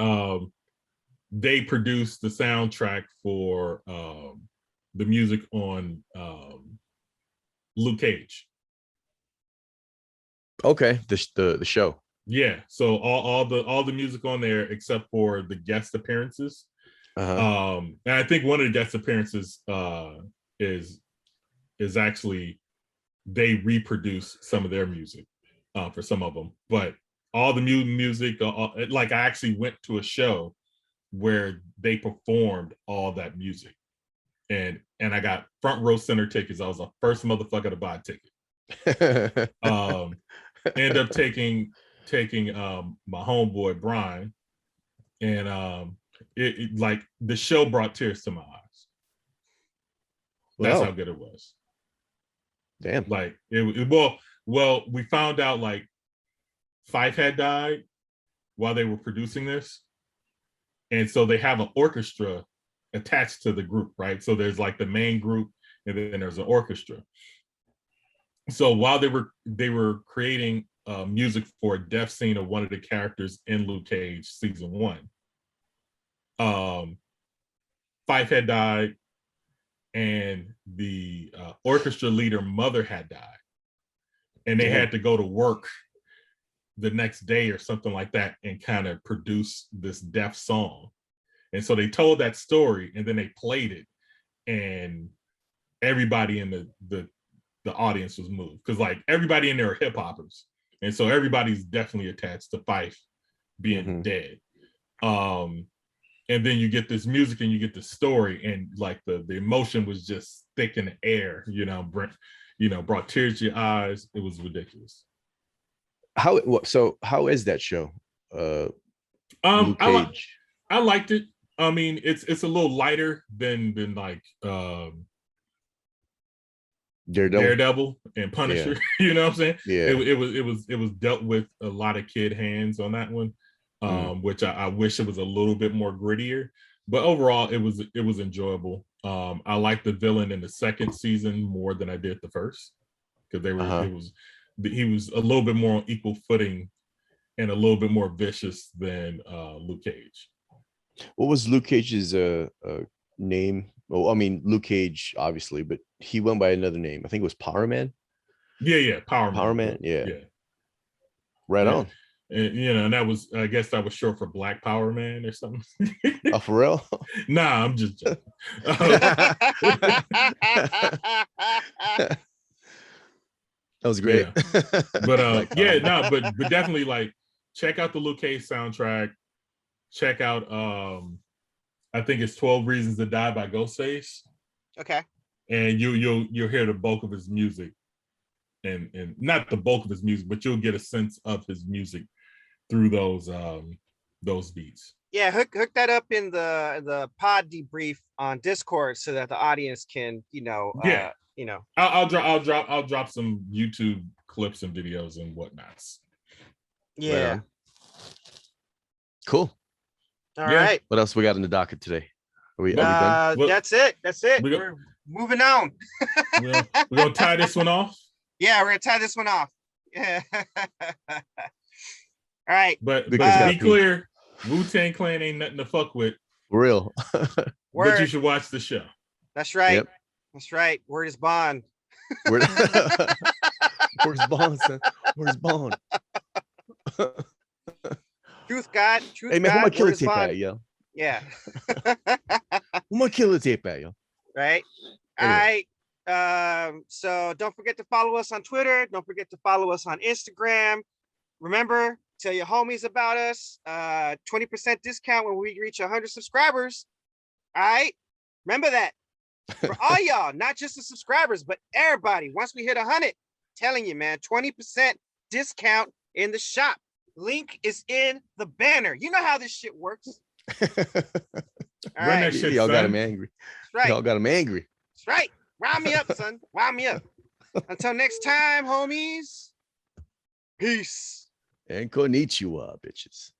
they produced the soundtrack for the music on Luke Cage. Okay, the show. Yeah, so all the music on there except for the guest appearances. And I think one of the guest appearances is actually they reproduce some of their music for some of them, but all the music. Like I actually went to a show where they performed all that music, and I got front row center tickets. I was the first motherfucker to buy a ticket. End up taking my homeboy Brian, and it like the show brought tears to my eyes. That's how good it was. Damn. Like well, we found out like Fife had died while they were producing this, and so they have an orchestra attached to the group, right? So there's like the main group, and then there's an orchestra. So while they were creating music for a death scene of one of the characters in Luke Cage season 1, Fife had died, and the orchestra leader mother had died, and they had to go to work the next day or something like that and kind of produce this death song. And so they told that story, and then they played it, and everybody in the audience was moved, because like everybody in there are hip hoppers, and so everybody's definitely attached to Fife being dead. And then you get this music and you get the story, and like the emotion was just thick in the air, brought tears to your eyes. It was ridiculous. How is that show? Luke Cage. I liked it. I mean, it's a little lighter than like Daredevil and Punisher. Yeah. You know what I'm saying? Yeah. It was dealt with a lot of kid hands on that one, which I wish it was a little bit more grittier. But overall, it was enjoyable. I liked the villain in the second season more than I did the first, because he was a little bit more on equal footing and a little bit more vicious than Luke Cage. What was Luke Cage's name? Well, I mean, Luke Cage, obviously, but he went by another name. I think it was Power Man. Yeah, Power Man. Yeah. Right on. And and I guess that was short for Black Power Man or something. Oh, for real? Nah, I'm just joking. That was great. Yeah. But but definitely like check out the Luke Cage soundtrack. Check out I think it's 12 Reasons to Die by Ghostface. Okay. And you'll hear the bulk of his music. And not the bulk of his music, but you'll get a sense of his music through those beats. Yeah, hook that up in the pod debrief on Discord so that the audience can, I'll drop some YouTube clips and videos and whatnots. Yeah. Right, cool. All right. What else we got in the docket today? Are we done? That's it. We're moving on. We're gonna tie this one off. Yeah, we're gonna tie this one off. Yeah. All right. But be clear, WuTang Clan ain't nothing to fuck with. For real. But you should watch the show. That's right. Yep. That's right. Word is bond. Where's Bond, son? Where's Bond? Truth God. Hey man, who my killer tape at, yo? Yeah. Who my killer tape at, yo? Right. Anyway. All right. So don't forget to follow us on Twitter. Don't forget to follow us on Instagram. Remember, tell your homies about us. 20% discount when we reach 100 subscribers. All right. Remember that. For all y'all, not just the subscribers, but everybody. Once we hit 100, telling you, man, 20% discount in the shop. Link is in the banner. You know how this shit works. All right. That shit, y'all son. got him angry. That's right. Y'all got him angry. That's right. Round me up, son. Round me up. Until next time, homies. Peace. And konnichiwa, bitches.